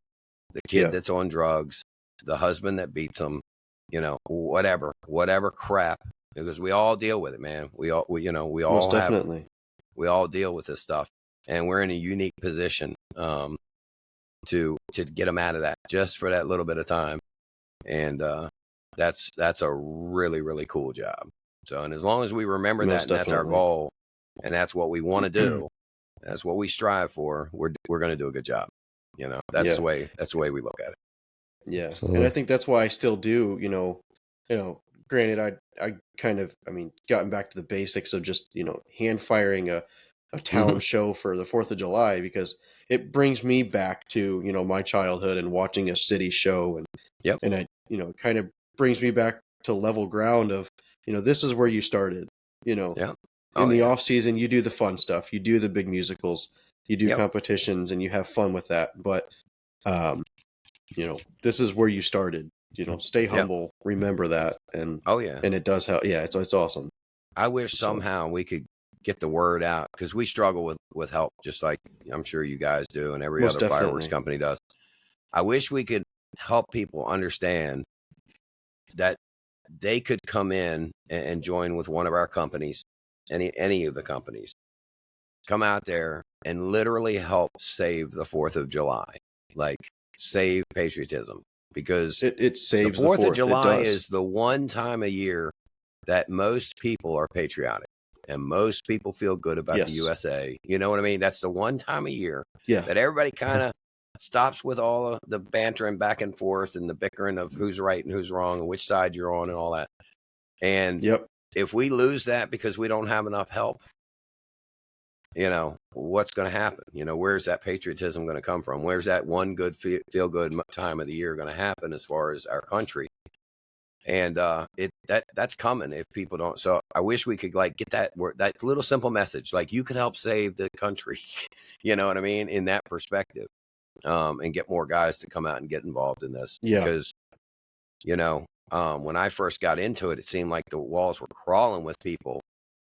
the kid that's on drugs, the husband that beats them, whatever crap, because we all deal with it, man. We all Most definitely. We all deal with this stuff, and we're in a unique position to get them out of that just for that little bit of time, and that's a really, really cool job. So, and as long as we remember that, and that's our goal, and that's what we want to do, that's what we strive for, we're going to do a good job. That's the way we look at it. Yeah. Absolutely. And I think that's why I still do, granted, I kind of, gotten back to the basics of just, hand firing a town show for the 4th of July, because it brings me back to, my childhood and watching a city show. And it, kind of brings me back to level ground of, this is where you started, in the off season, you do the fun stuff, you do the big musicals, you do competitions, and you have fun with that. But, this is where you started, stay humble, remember that. And, and it does help. Yeah. It's awesome. I wish somehow we could get the word out, because we struggle with help, just like I'm sure you guys do, and every other fireworks company does. I wish we could help people understand that they could come in and join with one of our companies, any of the companies, come out there and literally help save the 4th of July, like save patriotism, because it saves the 4th of July is the one time a year that most people are patriotic and most people feel good about the USA. You know what I mean? That's the one time a year that everybody kind of stops with all of the bantering back and forth and the bickering of who's right and who's wrong and which side you're on and all that. And if we lose that because we don't have enough help, what's going to happen? Where's that patriotism going to come from? Where's that one good feel good time of the year going to happen as far as our country? And that's coming if people don't. So I wish we could get that little simple message, like you could help save the country, you know what I mean, in that perspective, and get more guys to come out and get involved in this. Because, when I first got into it, it seemed like the walls were crawling with people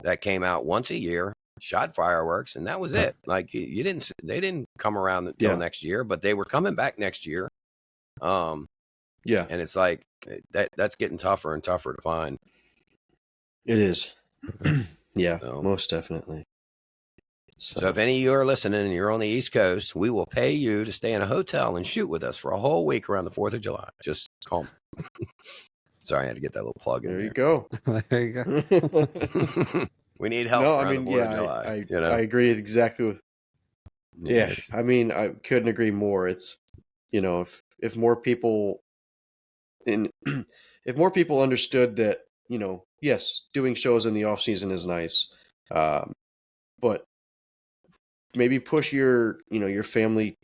that came out once a year, shot fireworks, and that was it. Like they didn't come around until next year, but they were coming back next year. And it's like that's getting tougher and tougher to find. It is. Most definitely. So if any of you are listening and you're on the East Coast, we will pay you to stay in a hotel and shoot with us for a whole week around the 4th of July. Just call me. Sorry, I had to get that little plug in there. You go. There you go. We need help around the 4th of July. I agree exactly with. I couldn't agree more. It's, if more people if more people understood that, yes, doing shows in the off season is nice, but maybe push your family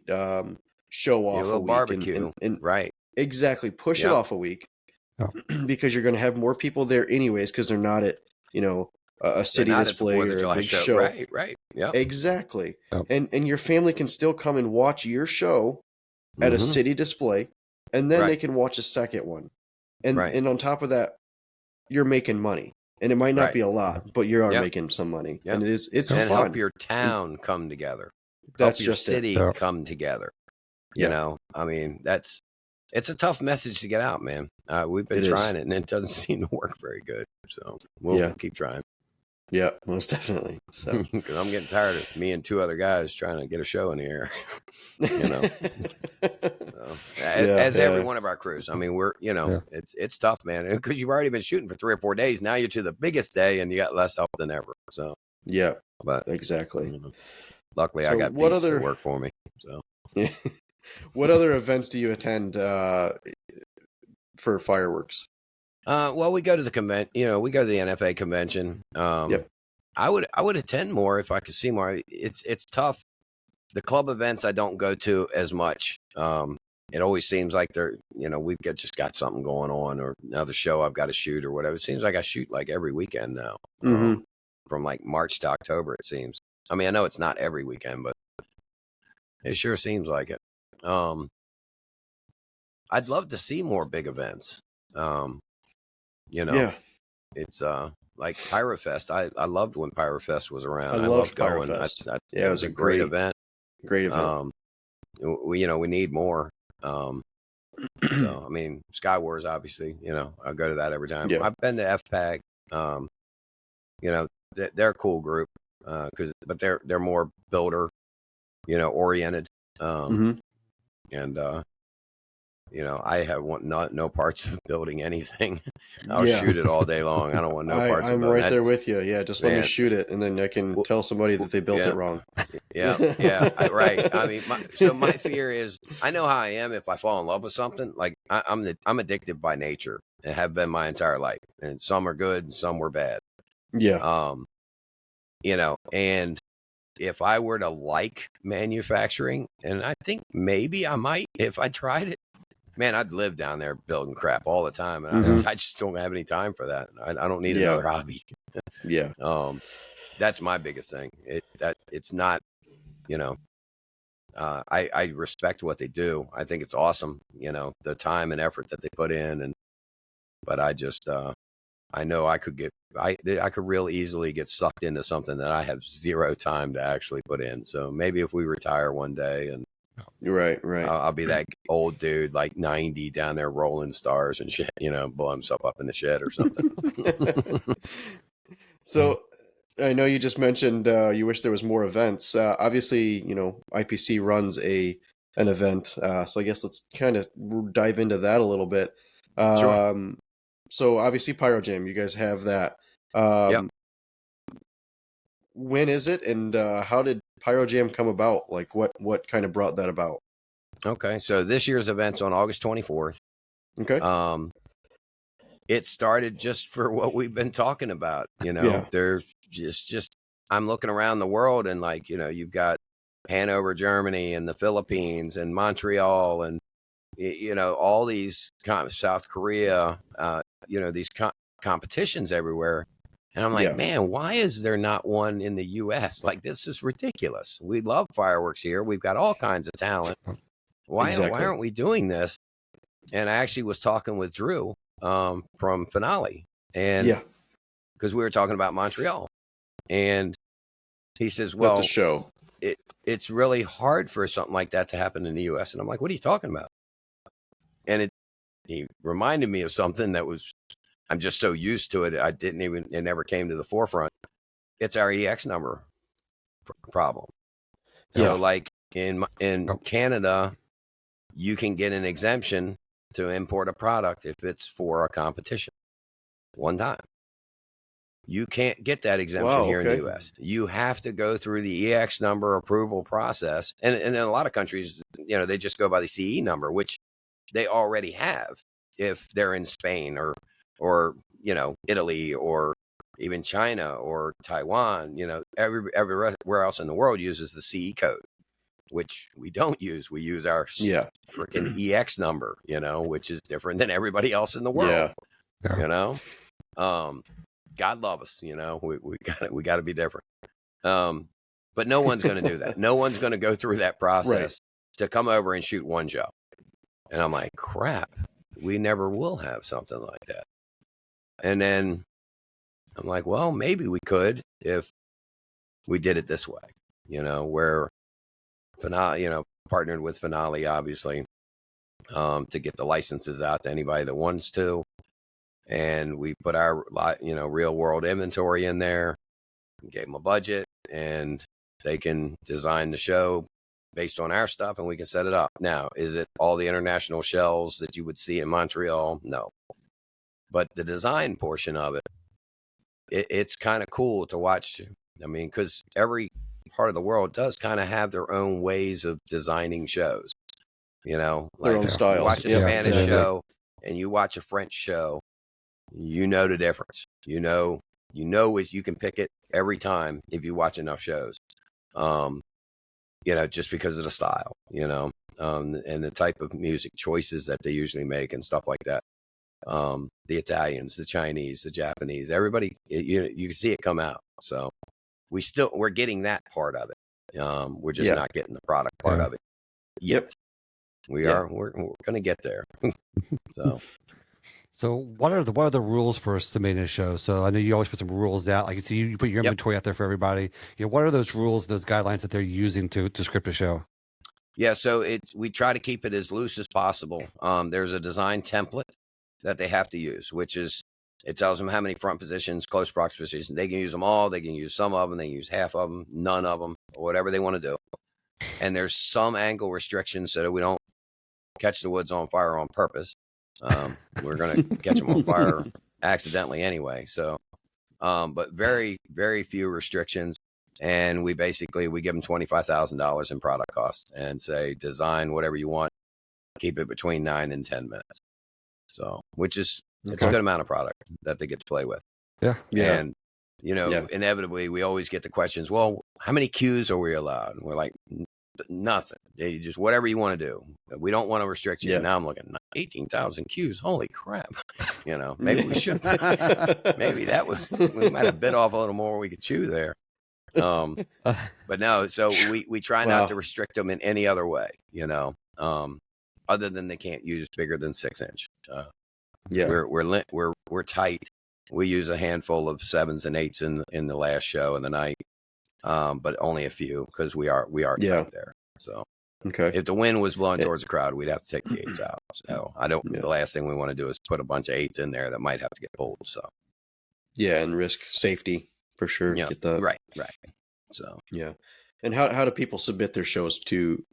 show off a week, barbecue, and right? Exactly, push it off a week, because you're going to have more people there anyways, because they're not at a city display or a big show. Right. Yeah, exactly. And your family can still come and watch your show at a city display, and then they can watch a second one. And on top of that, you're making money. And it might not be a lot, but you are making some money. And it's fun. Help your town come together. That's help your just city come together. It's a tough message to get out, man. We've been trying it, and it doesn't seem to work very good. So we'll keep trying. Yeah, most definitely. So, because I'm getting tired of me and 2 other guys trying to get a show in the air. As every one of our crews. I mean, we're it's tough, man, because you've already been shooting for 3 or 4 days. Now you're to the biggest day, and you got less help than ever. So but exactly. Luckily, I got peace to work for me. So What other events do you attend for fireworks? Well, we go to the we go to the NFA convention. Yep. I would attend more if I could see more. It's tough. The club events I don't go to as much. It always seems like we've just got something going on, or another show I've got to shoot or whatever. It seems like I shoot like every weekend now, from like March to October. It seems. I mean, I know it's not every weekend, but it sure seems like it. I'd love to see more big events. Yeah. It's like PyroFest. I loved when PyroFest was around. I loved going. PyroFest. It was a great event. Great event. We need more. So I mean, SkyWars, obviously, I go to that every time. Yeah. I've been to FPAG. They're a cool group, but they're more builder, oriented. And I have no parts of building anything. I'll shoot it all day long. I don't want no parts of it. I'm right there with you. Yeah, just let me shoot it, and then I can tell somebody that they built it wrong. Yeah, right. I mean, my fear is, I know how I am if I fall in love with something. Like I'm addicted by nature, and have been my entire life. And some are good, and some were bad. Yeah. And if I were to like manufacturing, and I think maybe I might if I tried it, man, I'd live down there building crap all the time, and I just don't have any time for that. I don't need another hobby. Yeah. That's my biggest thing. It's not, I respect what they do. I think it's awesome, the time and effort that they put in, but I just, I know I could real easily get sucked into something that I have zero time to actually put in. So maybe if we retire one day, and right, I'll be that old dude, like 90, down there rolling stars and shit, blow himself up in the shed or something. So I know you just mentioned you wish there was more events. Obviously, IPC runs an event. So I guess let's kind of dive into that a little bit. Sure. So obviously PyroJam, you guys have that. Yep. When is it, and how did PyroJam come about? Like what kind of brought that about? Okay, so this year's event's on August 24th. Okay. It started just for what we've been talking about. There's just I'm looking around the world, and you've got Hanover, Germany, and the Philippines, and Montreal, and all these South Korea, these competitions everywhere. And I'm like, man, why is there not one in the U.S.? Like, this is ridiculous. We love fireworks here. We've got all kinds of talent. Why aren't we doing this? And I actually was talking with Drew from Finale, and because we were talking about Montreal, and he says, well, that's a show. It's really hard for something like that to happen in the U.S. And I'm like, what are you talking about? And he reminded me of something that was, I'm just so used to it. It never came to the forefront. It's our EX number problem. So like in Canada, you can get an exemption to import a product if it's for a competition one time. You can't get that exemption here in the U.S. You have to go through the EX number approval process. And in a lot of countries, they just go by the CE number, which they already have if they're in Spain or Italy, or even China or Taiwan. Everywhere else in the world uses the CE code, which we don't use. We use our freaking EX number, which is different than everybody else in the world. God love us, we got to be different. But no one's going to do that. No one's going to go through that process to come over and shoot one show. And I'm like, crap, we never will have something like that. And then I'm like, well, maybe we could if we did it this way, where Finale, partnered with Finale, obviously, to get the licenses out to anybody that wants to. And we put our, real world inventory in there, gave them a budget, and they can design the show based on our stuff, and we can set it up. Now, is it all the international shells that you would see in Montreal? No. But the design portion of it's kind of cool to watch. I mean, because every part of the world does kind of have their own ways of designing shows. You know, Their own styles. You watch a Yeah, Spanish exactly. show and you watch a French show, you know the difference. You know you can pick it every time if you watch enough shows. You know, just because of the style, you know, and the type of music choices that they usually make and stuff like that. The Italians, the Chinese, the Japanese, everybody, you can see it come out. So we're getting that part of it. We're just not getting the product part of it yet. We're going to get there. So what are the rules for submitting a show? So I know you always put some rules out, like so you put your inventory out there for everybody. You know, what are those rules, those guidelines that they're using to script a show? Yeah, so we try to keep it as loose as possible. There's a design template that they have to use, which is, it tells them how many front positions, close prox positions. They can use them all. They can use some of them. They can use half of them, none of them, or whatever they want to do. And there's some angle restrictions so that we don't catch the woods on fire on purpose. We're going to catch them on fire accidentally anyway. So, but very, very few restrictions. And we give them $25,000 in product costs and say, design whatever you want, keep it between 9 and 10 minutes. So, which is, it's a good amount of product that they get to play with. Yeah. And, you know, inevitably we always get the questions, well, how many cues are we allowed? And we're like, nothing. They just, whatever you want to do. We don't want to restrict you. Now I'm looking, 18,000 cues. Holy crap. You know, maybe we should, maybe we might have bit off a little more we could chew there. But no, so we try not to restrict them in any other way, you know, other than they can't use bigger than 6 inch. We're tight. We use a handful of 7s and 8s in the last show of the night, but only a few because we are tight there. So if the wind was blowing towards the crowd, we'd have to take the 8s out. So the last thing we want to do is put a bunch of 8s in there that might have to get pulled. So and risk safety for sure. Yeah, Get the, right. So and how do people submit their shows to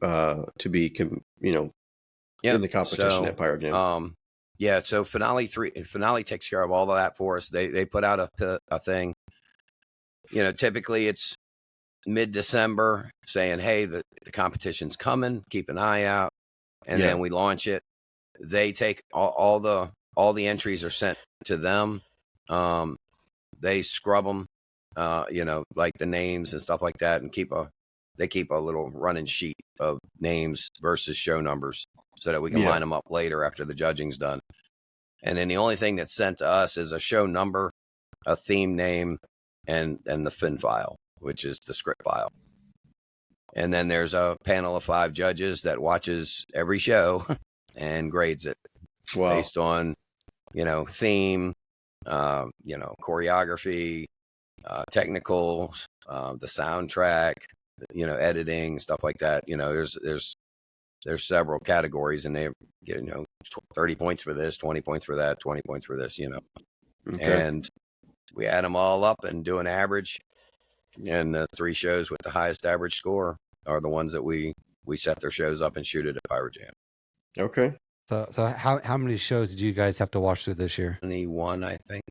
be in the competition at PyroJam? So Finale takes care of all of that for us. They put out a thing. You know, typically it's mid-December saying, hey, the competition's coming, keep an eye out, and then we launch it. They take all the entries are sent to them. They scrub them, like the names and stuff like that, and they keep a little running sheet of names versus show numbers so that we can line them up later after the judging's done. And then the only thing that's sent to us is a show number, a theme name, and the fin file, which is the script file. And then there's a panel of 5 judges that watches every show and grades it based on, theme, choreography, technicals, the soundtrack, editing, stuff like that. There's several categories, and they get 30 points for this, 20 points for that, 20 points for this. And we add them all up and do an average. And the 3 shows with the highest average score are the ones that we set their shows up and shoot it at PyroJam. Okay. So how many shows did you guys have to watch through this year? 21, I think.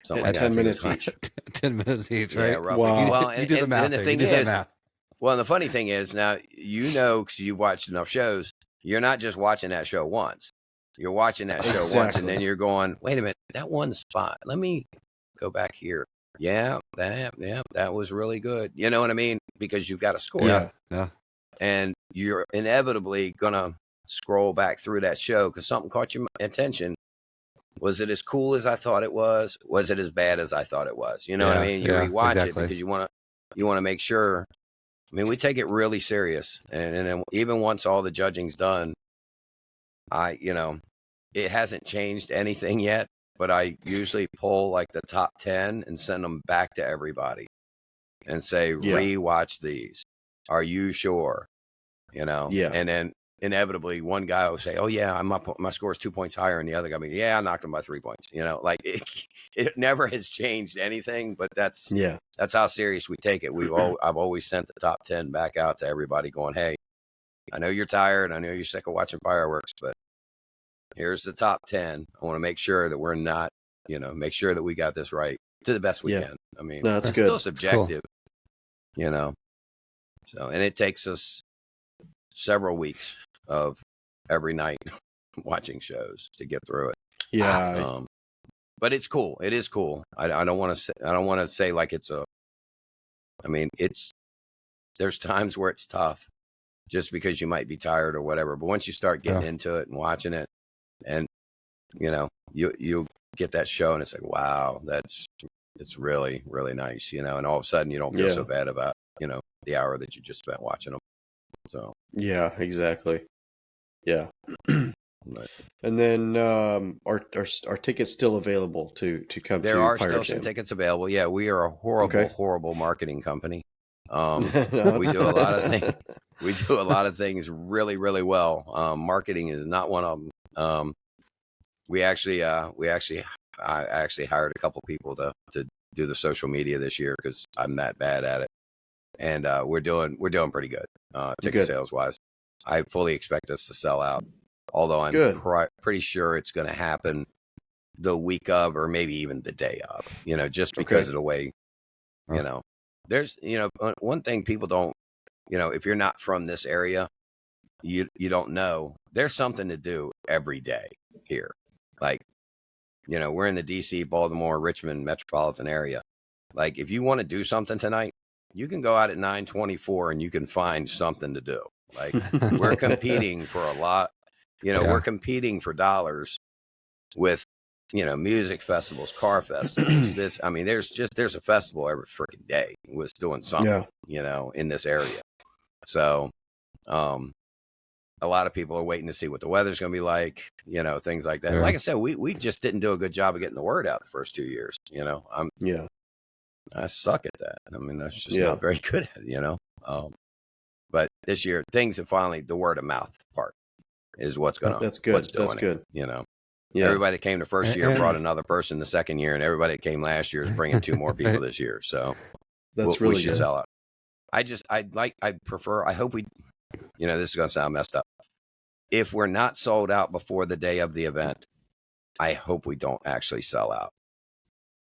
Something like 10 minutes each. 10 minutes each, right? Yeah, roughly. Wow. Well, You did the math. And the there. thing You did is, that math. well, the funny thing is now, because you watched enough shows, you're not just watching that show once. You're watching that show once, and then you're going, wait a minute, that one's fine. Let me go back here. Yeah, that was really good. You know what I mean? Because you've got a score. Yeah. And you're inevitably going to scroll back through that show because something caught your attention. Was it as cool as I thought it was? Was it as bad as I thought it was? You know what I mean? You rewatch it because you want to make sure. I mean, we take it really serious. And then even once all the judging's done, it hasn't changed anything yet, but I usually pull like the top 10 and send them back to everybody and say, rewatch these. Are you sure? And then inevitably one guy will say, oh yeah, my score is 2 points higher, and the other guy will be, I knocked him by 3 points. It never has changed anything, but that's how serious we take it. I've always sent the top 10 back out to everybody going, hey, I know you're tired, I know you're sick of watching fireworks, but here's the top 10. I want to make sure that we're not, make sure that we got this right to the best we can. I mean, no, that's it's good. still subjective. you know. So, and it takes us several weeks of every night watching shows to get through it. Yeah. But it's cool. It is cool. I don't want to say like it's there's times where it's tough just because you might be tired or whatever. But once you start getting into it and watching it, and you get that show and it's like, wow, it's really, really nice, and all of a sudden you don't feel so bad about, the hour that you just spent watching them. So yeah, exactly. Yeah. And then are tickets still available to come there to are Pyro still Jam? some tickets available. Yeah, we are a horrible marketing company. No, We do a lot of things. We do a lot of things really, really well. Marketing is not one of them. I actually hired a couple people to do the social media this year because I'm that bad at it, and we're doing pretty good ticket sales wise. I fully expect us to sell out, although I'm pretty sure it's going to happen the week of or maybe even the day of. Just because of the way, there's one thing people don't, if you're not from this area, you don't know there's something to do every day here. Like, we're in the DC, Baltimore, Richmond metropolitan area. Like, if you want to do something tonight, you can go out at 9:24 and you can find something to do. Like, we're competing for a lot, we're competing for dollars with, music festivals, car festivals. There's a festival every freaking day was doing something, in this area. So, a lot of people are waiting to see what the weather's going to be like, things like that. Yeah. Like I said, we just didn't do a good job of getting the word out the first 2 years. I suck at that. That's just not very good at it, but this year things have finally, the word of mouth part is what's going to, that's good. That's good. Everybody that came the first year brought another person the second year, and everybody that came last year is bringing 2 more people this year. So that's we should sell out. I hope we, this is going to sound messed up. If we're not sold out before the day of the event, I hope we don't actually sell out.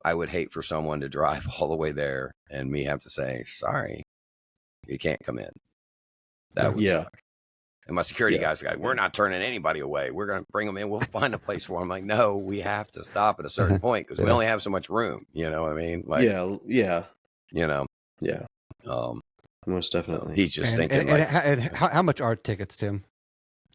I would hate for someone to drive all the way there and me have to say, sorry, you can't come in. That would suck. And my security guys are like, we're not turning anybody away. We're going to bring them in. We'll find a place for them. I'm like, no, we have to stop at a certain point because we only have so much room. You know what I mean? Like, most definitely. He's just thinking. How much are tickets, Tim?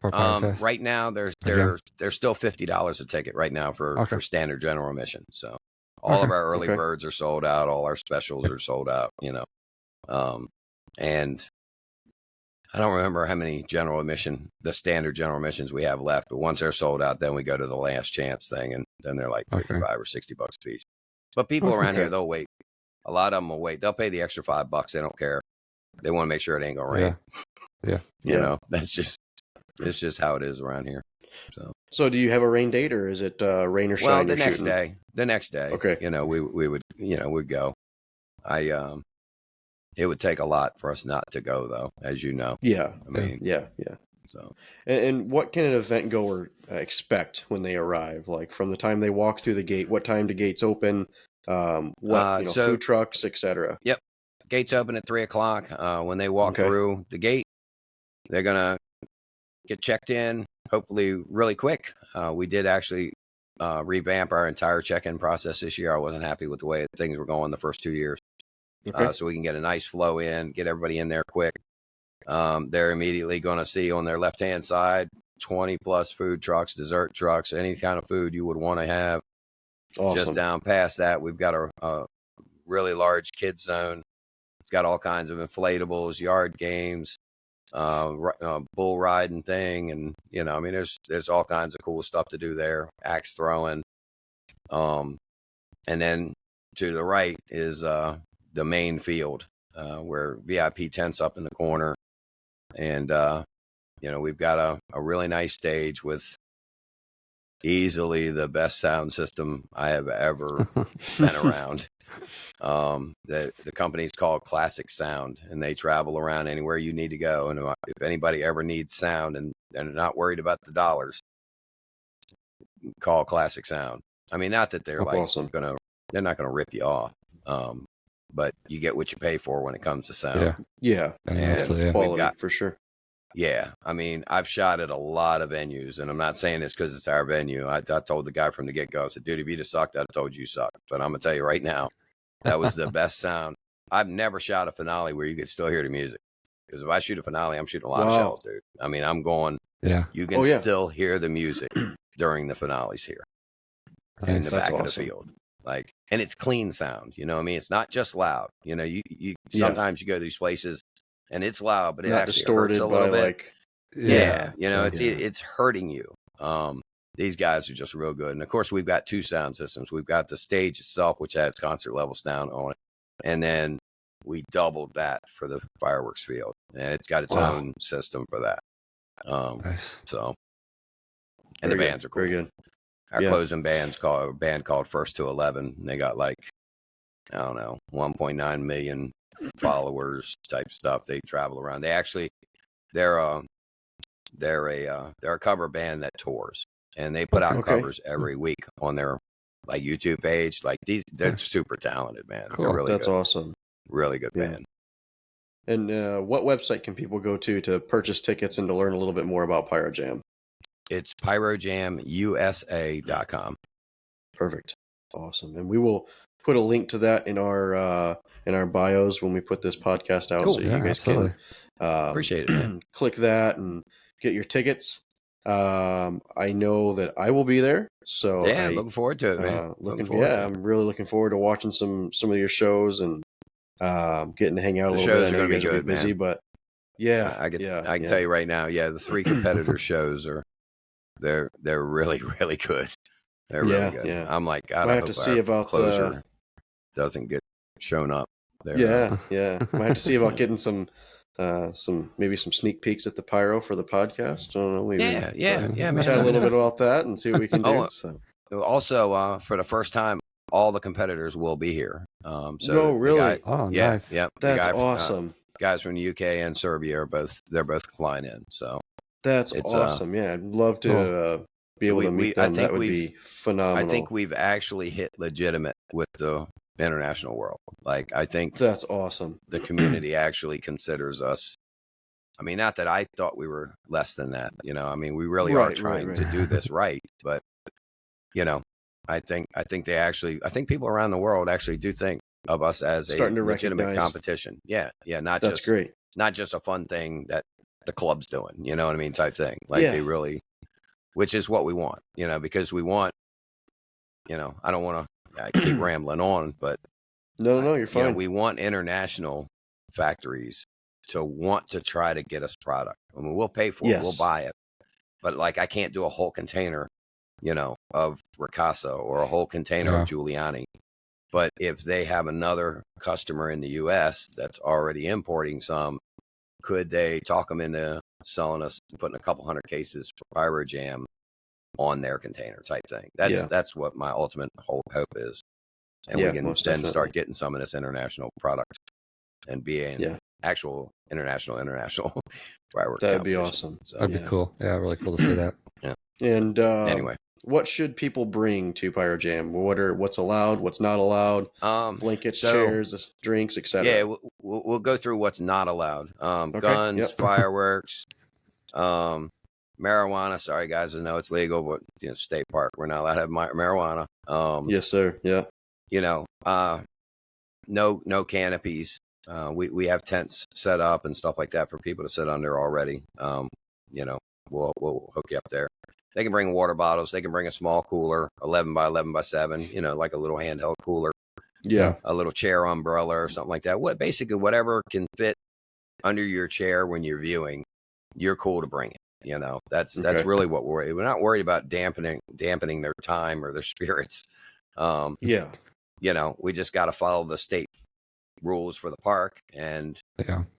Right now, they're still $50 a ticket right now for standard general admission. So all of our early birds are sold out. All our specials are sold out. And I don't remember how many the standard general admissions we have left. But once they're sold out, then we go to the last chance thing, and then they're like $55 or $60 a piece. But people around here, they'll wait. A lot of them will wait. They'll pay the extra $5. They don't care. They want to make sure it ain't gonna rain. Yeah. That's just. It's just how it is around here. So do you have a rain date, or is it rain or shine? Well, the next day. Okay. We would we'd go. It would take a lot for us not to go, though, as you know. Yeah. Yeah. So, and what can an event goer expect when they arrive? Like from the time they walk through the gate, what time do gates open? Food trucks, etc. Yep. Gates open at 3:00. When they walk through the gate, they're gonna get checked in, hopefully really quick. We did actually revamp our entire check-in process this year. I wasn't happy with the way things were going the first 2 years. So we can get a nice flow in, get everybody in there quick. They're immediately going to see on their left-hand side 20 plus food trucks, dessert trucks, any kind of food you would want to have. Awesome. Just down past that, we've got a really large kids zone. It's got all kinds of inflatables, yard games, bull riding thing, and there's all kinds of cool stuff to do there. Axe throwing, and then to the right is the main field where VIP tents up in the corner, and we've got a really nice stage with easily the best sound system I have ever been around. The company's called Classic Sound, and they travel around anywhere you need to go. And if anybody ever needs sound and they're not worried about the dollars, call Classic Sound. Not that they're they're not going to rip you off. but you get what you pay for when it comes to sound. Yeah. Absolutely. Quality for sure. Yeah, I mean, I've shot at a lot of venues, and I'm not saying this because it's our venue. I told the guy from the get-go, I said, dude, if you'd have sucked, I'd have told you sucked. But I'm going to tell you right now, that was the best sound. I've never shot a finale where you could still hear the music. Because if I shoot a finale, I'm shooting a lot of shells, dude. I mean, I'm going, you can still hear the music during the finales here in the back of the field. Like, and it's clean sound, you know what I mean? It's not just loud. You know, you sometimes you go to these places and it's loud, but it not actually distorted hurts a little bit. Like, you know, it's hurting you. These guys are just real good. And of course, we've got two sound systems. We've got the stage itself, which has concert level sound on it. And then we doubled that for the fireworks field. And it's got its own system for that. Nice. So, and the bands are cool. Very good. Our closing band's called a band called First to 11. And they got like, I don't know, 1.9 million followers type stuff. They travel around. They actually, they're a cover band that tours, and they put out covers every week on their like YouTube page. Like they're super talented, man. Cool. They're really That's good. awesome. Really good band. And what website can people go to purchase tickets and to learn a little bit more about PyroJam? It's pyrojamusa.com. Perfect. Awesome. And we will put a link to that in our bios when we put this podcast out, so you guys can appreciate it, man. click that and get your tickets. I know that I will be there, so I'm looking forward to it, man. I'm really looking forward to watching some of your shows and getting to hang out a little bit. I know you guys are busy, but I can tell you right now, the 3 competitor shows they're really, really good. They're really good. Yeah. I'm like, God, I I have hope to see about closure doesn't get shown up there. I have to see about getting some sneak peeks at the pyro for the podcast. I don't know. Maybe man. Chat a little bit about that and see what we can do. Also, for the first time, all the competitors will be here. No, really? Nice. Yep. That's awesome. Guys from the UK and Serbia they're both flying in. So that's awesome. I'd love to be able to meet them. That would be phenomenal. I think we've actually hit legitimate with the international world. Like, I think that's awesome. The community actually considers us. I mean, not that I thought we were less than that. You know, I mean, we really are trying to do this right. But you know, I think people around the world actually do think of us as a legitimate competition. Not that's just great. Not just a fun thing that the club's doing. You know what I mean? Type thing. Like they really, which is what we want. You know, because we want. You know, I don't want to keep rambling on, but no, you're fine. You know, we want international factories to want to try to get us product. I mean, we'll pay for it, we'll buy it, but like I can't do a whole container, you know, of Ricasa or a whole container of Giuliani. But if they have another customer in the U.S. that's already importing some, could they talk them into selling us, putting a couple hundred cases for PyroJam on their container type thing? That's what my ultimate hope is. And we can then start getting some of this international product and be an actual international fireworks. That'd be awesome. So, that'd be cool. Yeah, really cool to see that. And anyway, what should people bring to PyroJam? What's allowed? What's not allowed? Blankets, chairs, drinks, etc. Yeah, we'll go through what's not allowed. Guns, fireworks, marijuana. Sorry, guys, I know it's legal, but state park, we're not allowed to have marijuana. Yes, sir. Yeah. You know, no canopies. We have tents set up and stuff like that for people to sit under already. You know, we'll hook you up there. They can bring water bottles. They can bring a small cooler, 11 by 11 by 7. You know, like a little handheld cooler. Yeah. A little chair umbrella or something like that. Basically whatever can fit under your chair when you're viewing, you're cool to bring it. You know, that's really what we're not worried about dampening their time or their spirits. You know, we just got to follow the state rules for the park and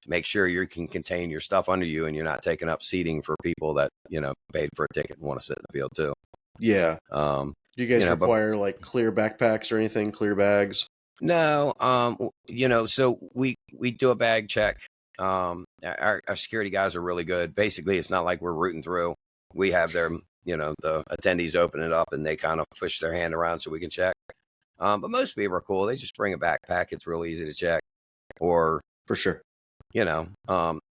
make sure you can contain your stuff under you and you're not taking up seating for people that, you know, paid for a ticket and want to sit in the field too. Yeah. Do you guys require like clear backpacks or anything, clear bags? No. You know, so we do a bag check. Our security guys are really good. Basically, it's not like we're rooting through. We have their, you know, the attendees open it up and they kind of push their hand around so we can check. But most people are cool. They just bring a backpack. It's real easy to check. Or, For sure.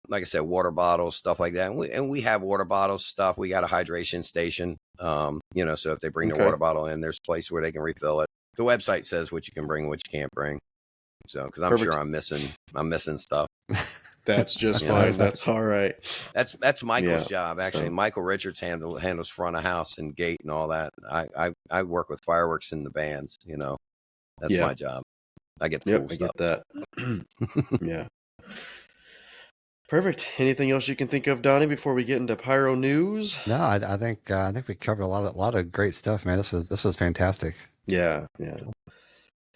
Like I said, water bottles, stuff like that. And we have water bottles, stuff. We got a hydration station. So if they bring their water bottle in, there's a place where they can refill it. The website says what you can bring, what you can't bring. So, because I'm sure I'm missing stuff. That's just fine. That's all right. That's Michael's job, actually. So. Michael Richards handles front of house and gate and all that. I work with fireworks in the bands. That's my job. I get the cool stuff. I get that. Yeah. Perfect. Anything else you can think of, Donnie, before we get into pyro news? No, I think we covered a lot of great stuff, man. This was fantastic. Yeah.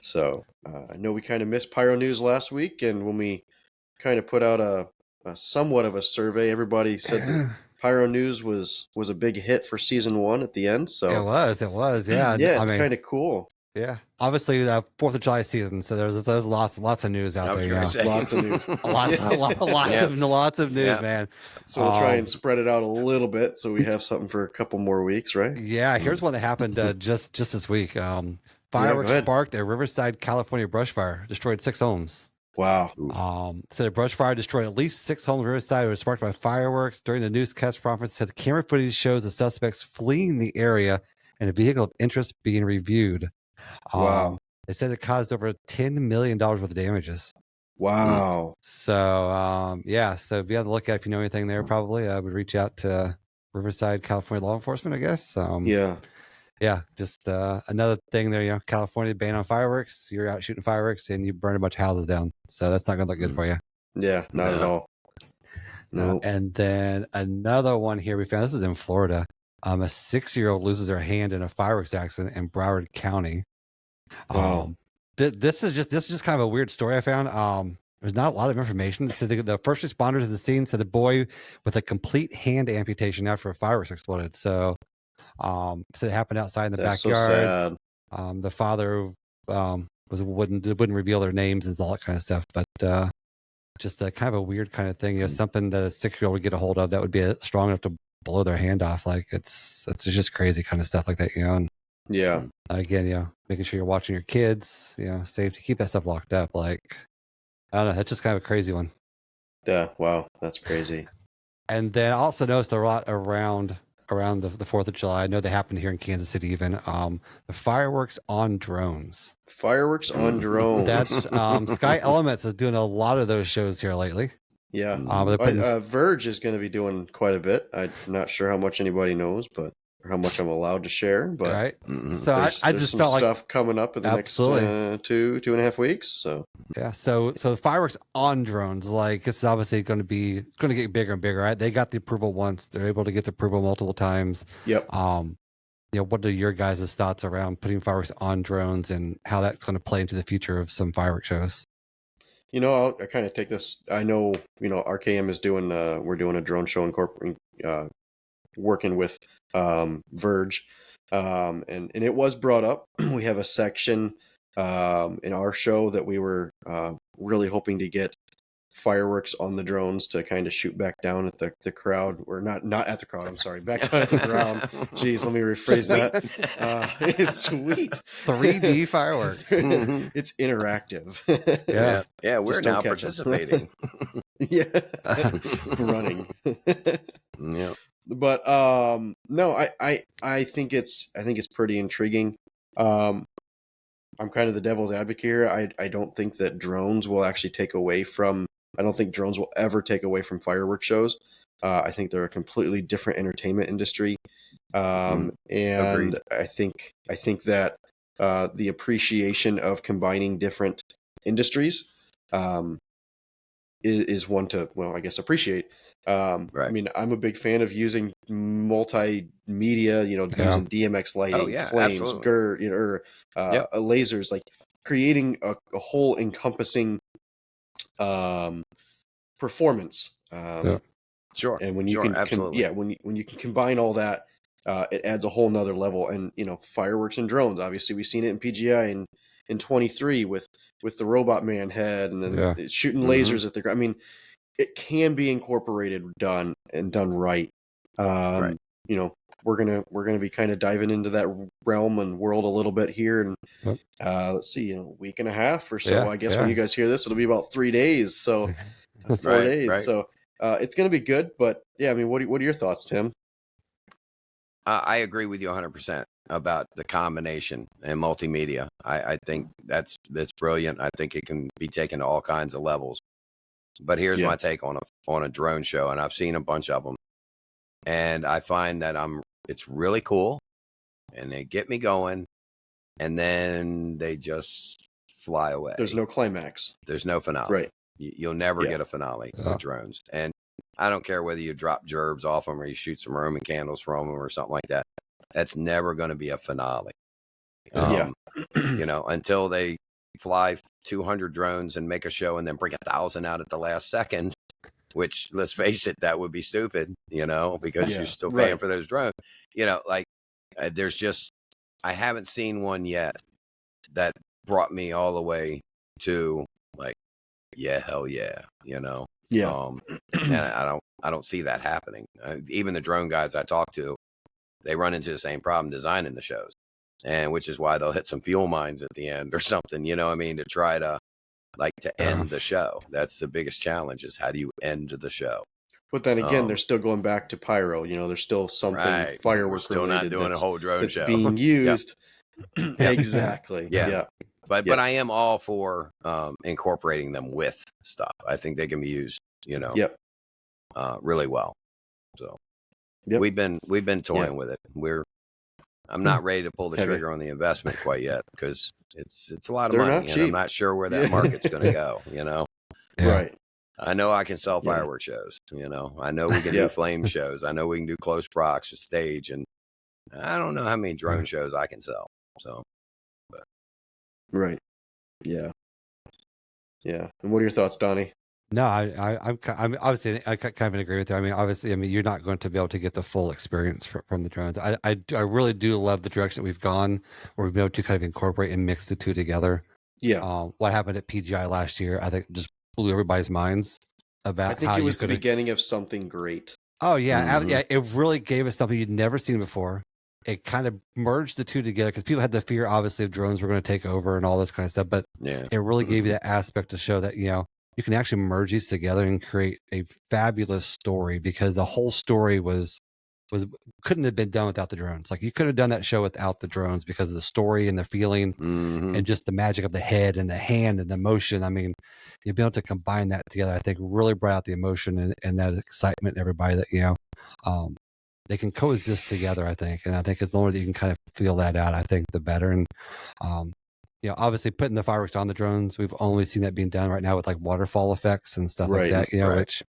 So I know we kind of missed pyro news last week, and when we kind of put out a somewhat of a survey, everybody said that pyro news was a big hit for season 1 at the end. So it was, yeah. Yeah, it's kind of cool. Yeah, obviously the 4th of July season, so there's lots of news out there. Yeah, lots of news, lots of news, man. So we'll try and spread it out a little bit, so we have something for a couple more weeks, right? Yeah, here's one that happened just this week. Fireworks sparked a Riverside, California brush fire, destroyed 6 homes. Wow. So the brush fire destroyed at least 6 homes in Riverside. It was sparked by fireworks. During the newscast conference, said the camera footage shows the suspects fleeing the area and a vehicle of interest being reviewed. Wow. They said it caused over $10 million worth of damages. Wow. So, so be on the lookout if you know anything there, probably. I would reach out to Riverside, California law enforcement, I guess. Yeah, just another thing there, California ban on fireworks. You're out shooting fireworks and you burn a bunch of houses down. So that's not going to look good for you. Yeah, not at all. No. And then another one here we found, this is in Florida. A 6-year-old loses her hand in a fireworks accident in Broward County. Wow. This is just kind of a weird story I found. There's not a lot of information. So the first responders at the scene said the boy with a complete hand amputation after a fireworks exploded. So it happened outside in the backyard. So sad. The father wouldn't reveal their names and all that kind of stuff, but just a kind of a weird kind of thing. Something that a 6-year-old would get a hold of that would be strong enough to blow their hand off. Like it's just crazy kind of stuff like that. And yeah, again, making sure you're watching your kids. Safety, keep that stuff locked up. Like I don't know, that's just kind of a crazy one. Yeah, wow, that's crazy. And then I also noticed a lot around the 4th of July. I know they happened here in Kansas City even. The fireworks on drones. Fireworks on drones. That's Sky Elements is doing a lot of those shows here lately. Yeah. Verge is going to be doing quite a bit. I'm not sure how much anybody knows, but or how much I'm allowed to share. But right. So I just felt like stuff coming up in the next 2.5 weeks. So yeah. So the fireworks on drones, like it's obviously going to get bigger and bigger. Right? They got the approval once. They're able to get the approval multiple times. Yep. What are your guys' thoughts around putting fireworks on drones and how that's going to play into the future of some fireworks shows? I kind of take this. I know, RKM is doing. We're doing a drone show incorporating, working with Verge, and it was brought up. We have a section in our show that we were really hoping to get fireworks on the drones to kind of shoot back down at the crowd, or not at the crowd. I'm sorry, back down at the ground. Jeez, let me rephrase that. It's sweet. 3D fireworks. It's interactive. Yeah. We're now participating. Yeah, running. Yeah. But no, I think it's pretty intriguing. I'm kind of the devil's advocate here. I don't think that drones will actually take away from. I don't think drones will ever take away from fireworks shows. I think they're a completely different entertainment industry, and agreed. I think that the appreciation of combining different industries is one to, well, I guess, appreciate. Right. I mean, I'm a big fan of using multimedia, using DMX lighting, flames, lasers, like creating a whole encompassing performance. Sure. And when you when you can combine all that, it adds a whole nother level. And fireworks and drones. Obviously, we've seen it in PGI in 23 with the Robot Man head, and then shooting lasers at the ground. I mean, it can be incorporated, done right. we're gonna be kind of diving into that realm and world a little bit here, and let's see, a week and a half or so. I guess when you guys hear this, it'll be about 3 days, so 4 days. Right. So it's gonna be good. But yeah, I mean, what are your thoughts, Tim? I agree with you 100% about the combination and multimedia. I think that's brilliant. I think it can be taken to all kinds of levels. But here's my take on a drone show, and I've seen a bunch of them, and I find that it's really cool, and they get me going, and then they just fly away. There's no climax. There's no finale. Right. You'll never get a finale with drones. And I don't care whether you drop gerbs off them or you shoot some Roman candles from them or something like that. That's never going to be a finale. You know, until they fly 200 drones and make a show and then bring 1,000 out at the last second, which, let's face it, that would be stupid, you know, because you're still paying for those drones. You know, like there's just, I haven't seen one yet that brought me all the way to like, yeah, hell yeah, you know. And I don't see that happening. Even the drone guys I talk to, they run into the same problem designing the shows, and which is why they'll hit some fuel mines at the end or something, you know what I mean, to try to end the show. That's the biggest challenge, is how do you end the show? But then again, they're still going back to pyro. You know, there's still something fireworks still related not doing a whole drone show being used. Exactly. But I am all for incorporating them with stuff. I think they can be used, you know, really well. So we've been toying with it. I'm not ready to pull the trigger on the investment quite yet, because it's a lot of money, and I'm not sure where that market's going to go. You know, right? I know I can sell fireworks shows. You know, I know we can do flame shows. I know we can do close prox, stage, and I don't know how many drone shows I can sell. So, right, yeah. And what are your thoughts, Donnie? No, I'm obviously I kind of agree with you. I mean, obviously, you're not going to be able to get the full experience from the drones. I really do love the direction that we've gone, where we've been able to kind of incorporate and mix the two together. What happened at PGI last year, I think, just blew everybody's minds about. I think it was the beginning of something great. Oh yeah, it really gave us something you'd never seen before. It kind of merged the two together, because people had the fear, obviously, of drones were going to take over and all this kind of stuff. But it really gave you that aspect to show that, you know, you can actually merge these together and create a fabulous story, because the whole story couldn't have been done without the drones. Like, you couldn't have done that show without the drones, because of the story and the feeling and just the magic of the head and the hand and the motion. I mean, you've been able to combine that together, I think really brought out the emotion and that excitement in everybody, that, you know, they can coexist together, I think. And I think as long as you can kind of feel that out, I think the better. And, you know, obviously putting the fireworks on the drones, we've only seen that being done right now with like waterfall effects and stuff like that, you know, which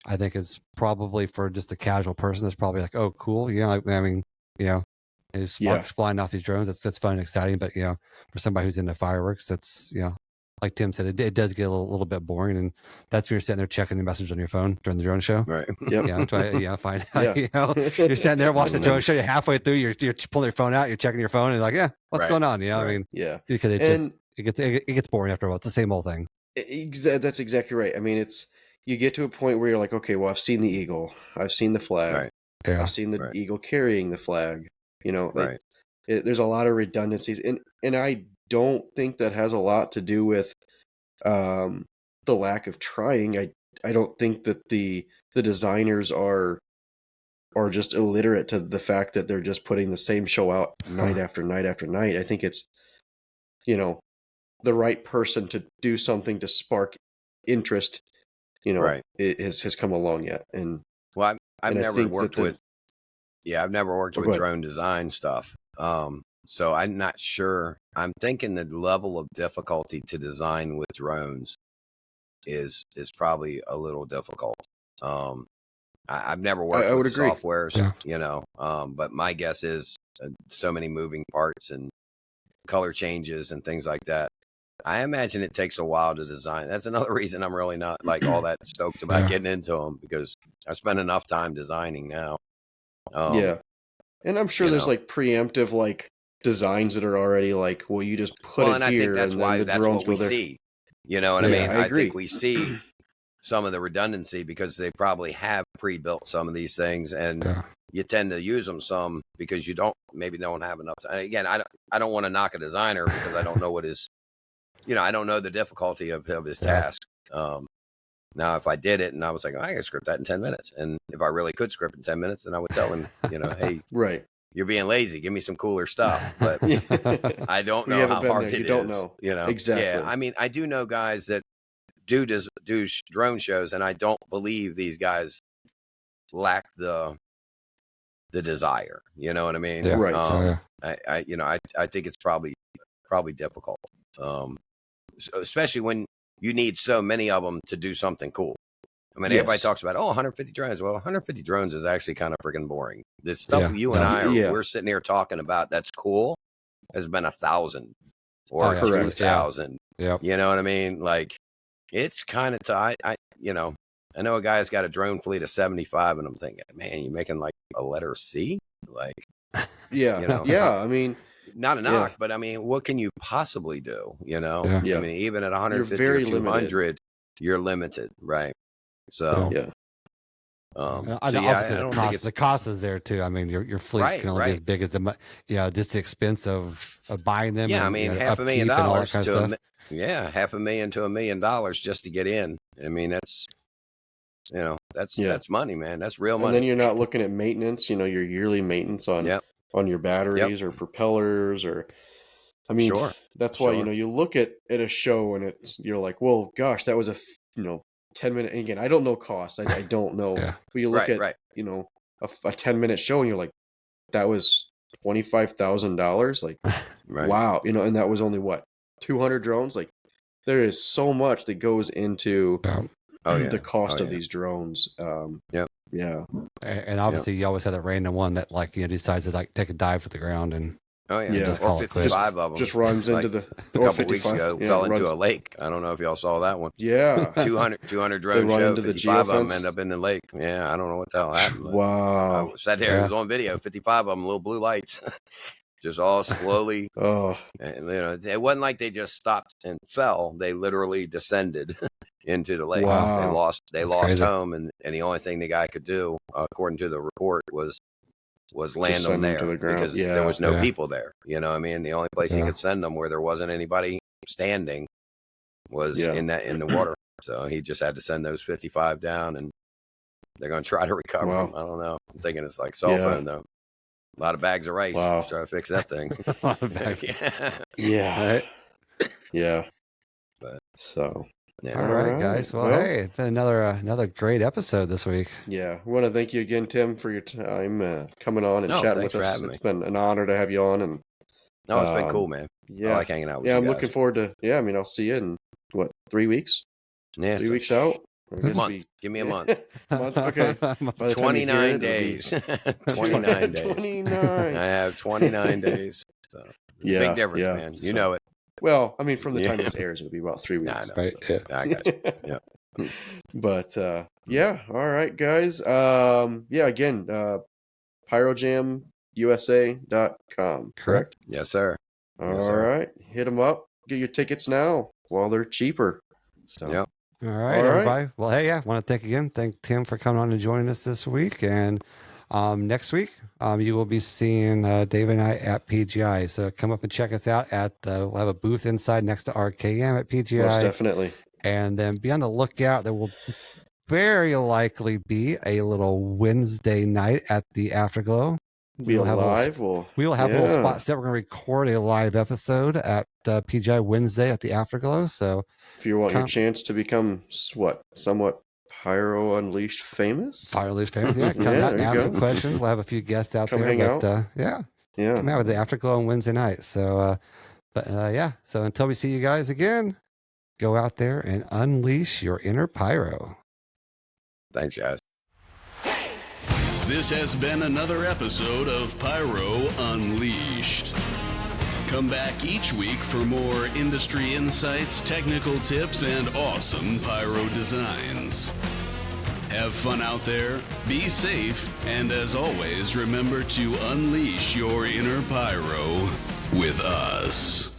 I think is probably, for just a casual person, that's probably like, oh, cool. You know, I mean, you know, sparks flying off these drones. That's fun and exciting. But, you know, for somebody who's into fireworks, that's, you know, like Tim said, it does get a little bit boring, and that's when you're sitting there checking the message on your phone during the drone show. Right. Find out. You know, you're sitting there watching the drone show. You're halfway through. You're pulling your phone out. You're checking your phone, and you're like, what's going on? You know, I mean, because it gets boring after a while. It's the same old thing. That's exactly right. I mean, you get to a point where you're like, okay, well, I've seen the eagle, I've seen the flag, I've seen the eagle carrying the flag. You know, there's a lot of redundancies, and I don't think that has a lot to do with the lack of trying. I don't think that the designers are just illiterate to the fact that they're just putting the same show out night after night after night. I think it's, you know, the right person to do something to spark interest, you know, has come along yet. And I've never worked with drone design stuff. So I'm not sure. I'm thinking the level of difficulty to design with drones is probably a little difficult. I've never worked with softwares, you know, but my guess is so many moving parts and color changes and things like that. I imagine it takes a while to design. That's another reason I'm really not like all that stoked about getting into them, because I spend enough time designing now. And I'm sure there's like preemptive like designs that are already like, well, you just put it and here, I think that's and why then the that's drones what we go there. see. You know what I mean? I agree. think we see some of the redundancy because they probably have pre-built some of these things, and you tend to use them some because you maybe don't have enough time. Again, I don't want to knock a designer because I don't know what his, I don't know the difficulty of his task. Now, if I did it and I was like, I can script that in 10 minutes. And if I really could script in 10 minutes, then I would tell him, hey, right, you're being lazy. Give me some cooler stuff. But I don't know how hard it is. You don't know. Exactly. Yeah. I mean, I do know guys that do drone shows, and I don't believe these guys lack the desire. You know what I mean? Yeah. Right. I think it's probably difficult. Especially when you need so many of them to do something cool. I mean, everybody talks about, 150 drones. Well, 150 drones is actually kind of freaking boring. This stuff you and I we're sitting here talking about that's cool has been 1,000 or 2,000. Yeah. You know what I mean? Like, it's kind of, I know a guy's got a drone fleet of 75, and I'm thinking, man, you're making like a letter C? Like, I mean, not a knock, but I mean, what can you possibly do? I mean, even at 150 or 200, you're limited, right? So, obviously the cost is there too. I mean, your fleet can only be as big as just the expense of buying them. Yeah, and, I mean, $500,000 to $500,000 to $1 million just to get in. I mean, that's money, man. That's real money. And then you're not looking at maintenance. Your yearly maintenance on your batteries or propellers, or I mean, that's why you look at a show and you're like, well, gosh, that was a 10-minute. And again, I don't know cost. I don't know. But you look at a 10-minute show and you're like, that was $25,000. Like, wow, and that was only 200 drones. Like, there is so much that goes into the cost of these drones. And obviously you always have that random one that decides to take a dive to the ground and just or 55 of them just runs into the a couple weeks ago fell into a lake. I don't know if y'all saw that one. 200 drone show, 55 of them end up in the lake. I don't know what the hell happened. Wow. I sat there, it was on video, 55 of them, little blue lights. Just all slowly. And, it wasn't like they just stopped and fell. They literally descended into the lake. Wow. They lost home, and the only thing the guy could do, according to the report, was land them there because there was no people there. You know what I mean? The only place he could send them where there wasn't anybody standing was in the water. So he just had to send those 55 down, and they're going to try to recover them. I don't know. I'm thinking it's like cell phone though. A lot of bags of rice. Try to fix that thing. A lot of bags. Right. Yeah. But so. Yeah. All right, guys. Well, hey, it's been another great episode this week. Yeah, we want to thank you again, Tim, for your time coming on and chatting with us. It's been an honor to have you on, and it's been cool, man. Yeah, I like hanging out with you. Yeah, I'm looking forward to. Yeah, I mean, I'll see you in 3 weeks. Yeah, 3 weeks out. A month. Give me a month. Month. Okay. 29 days. 29 days. 29. I have 29 days. So it's a big difference, man. You know it. Well, I mean, from the time this airs, it'll be about 3 weeks. Right? So. I got you. Yeah. But all right, guys. Again, PyroJamUSA.com. Correct? Yes, sir. All right, hit them up. Get your tickets now while they're cheaper. So. Yep. All right, everybody. Well, hey, want to thank Tim for coming on and joining us this week. And next week, you will be seeing Dave and I at PGI. So come up and check us out we'll have a booth inside next to RKM at PGI. Most definitely. And then be on the lookout. There will very likely be a little Wednesday night at the Afterglow. We will have live. We will have a little spot set. We're going to record a live episode at PGI Wednesday at the Afterglow. So if you want your chance to become somewhat Pyro Unleashed famous? Pyro Unleashed famous, yeah. Come out and ask some questions. We'll have a few guests out there. Hang out. Come out with the Afterglow on Wednesday night. So, So until we see you guys again, go out there and unleash your inner pyro. Thanks, guys. This has been another episode of Pyro Unleashed. Come back each week for more industry insights, technical tips, and awesome pyro designs. Have fun out there, be safe, and as always, remember to unleash your inner pyro with us.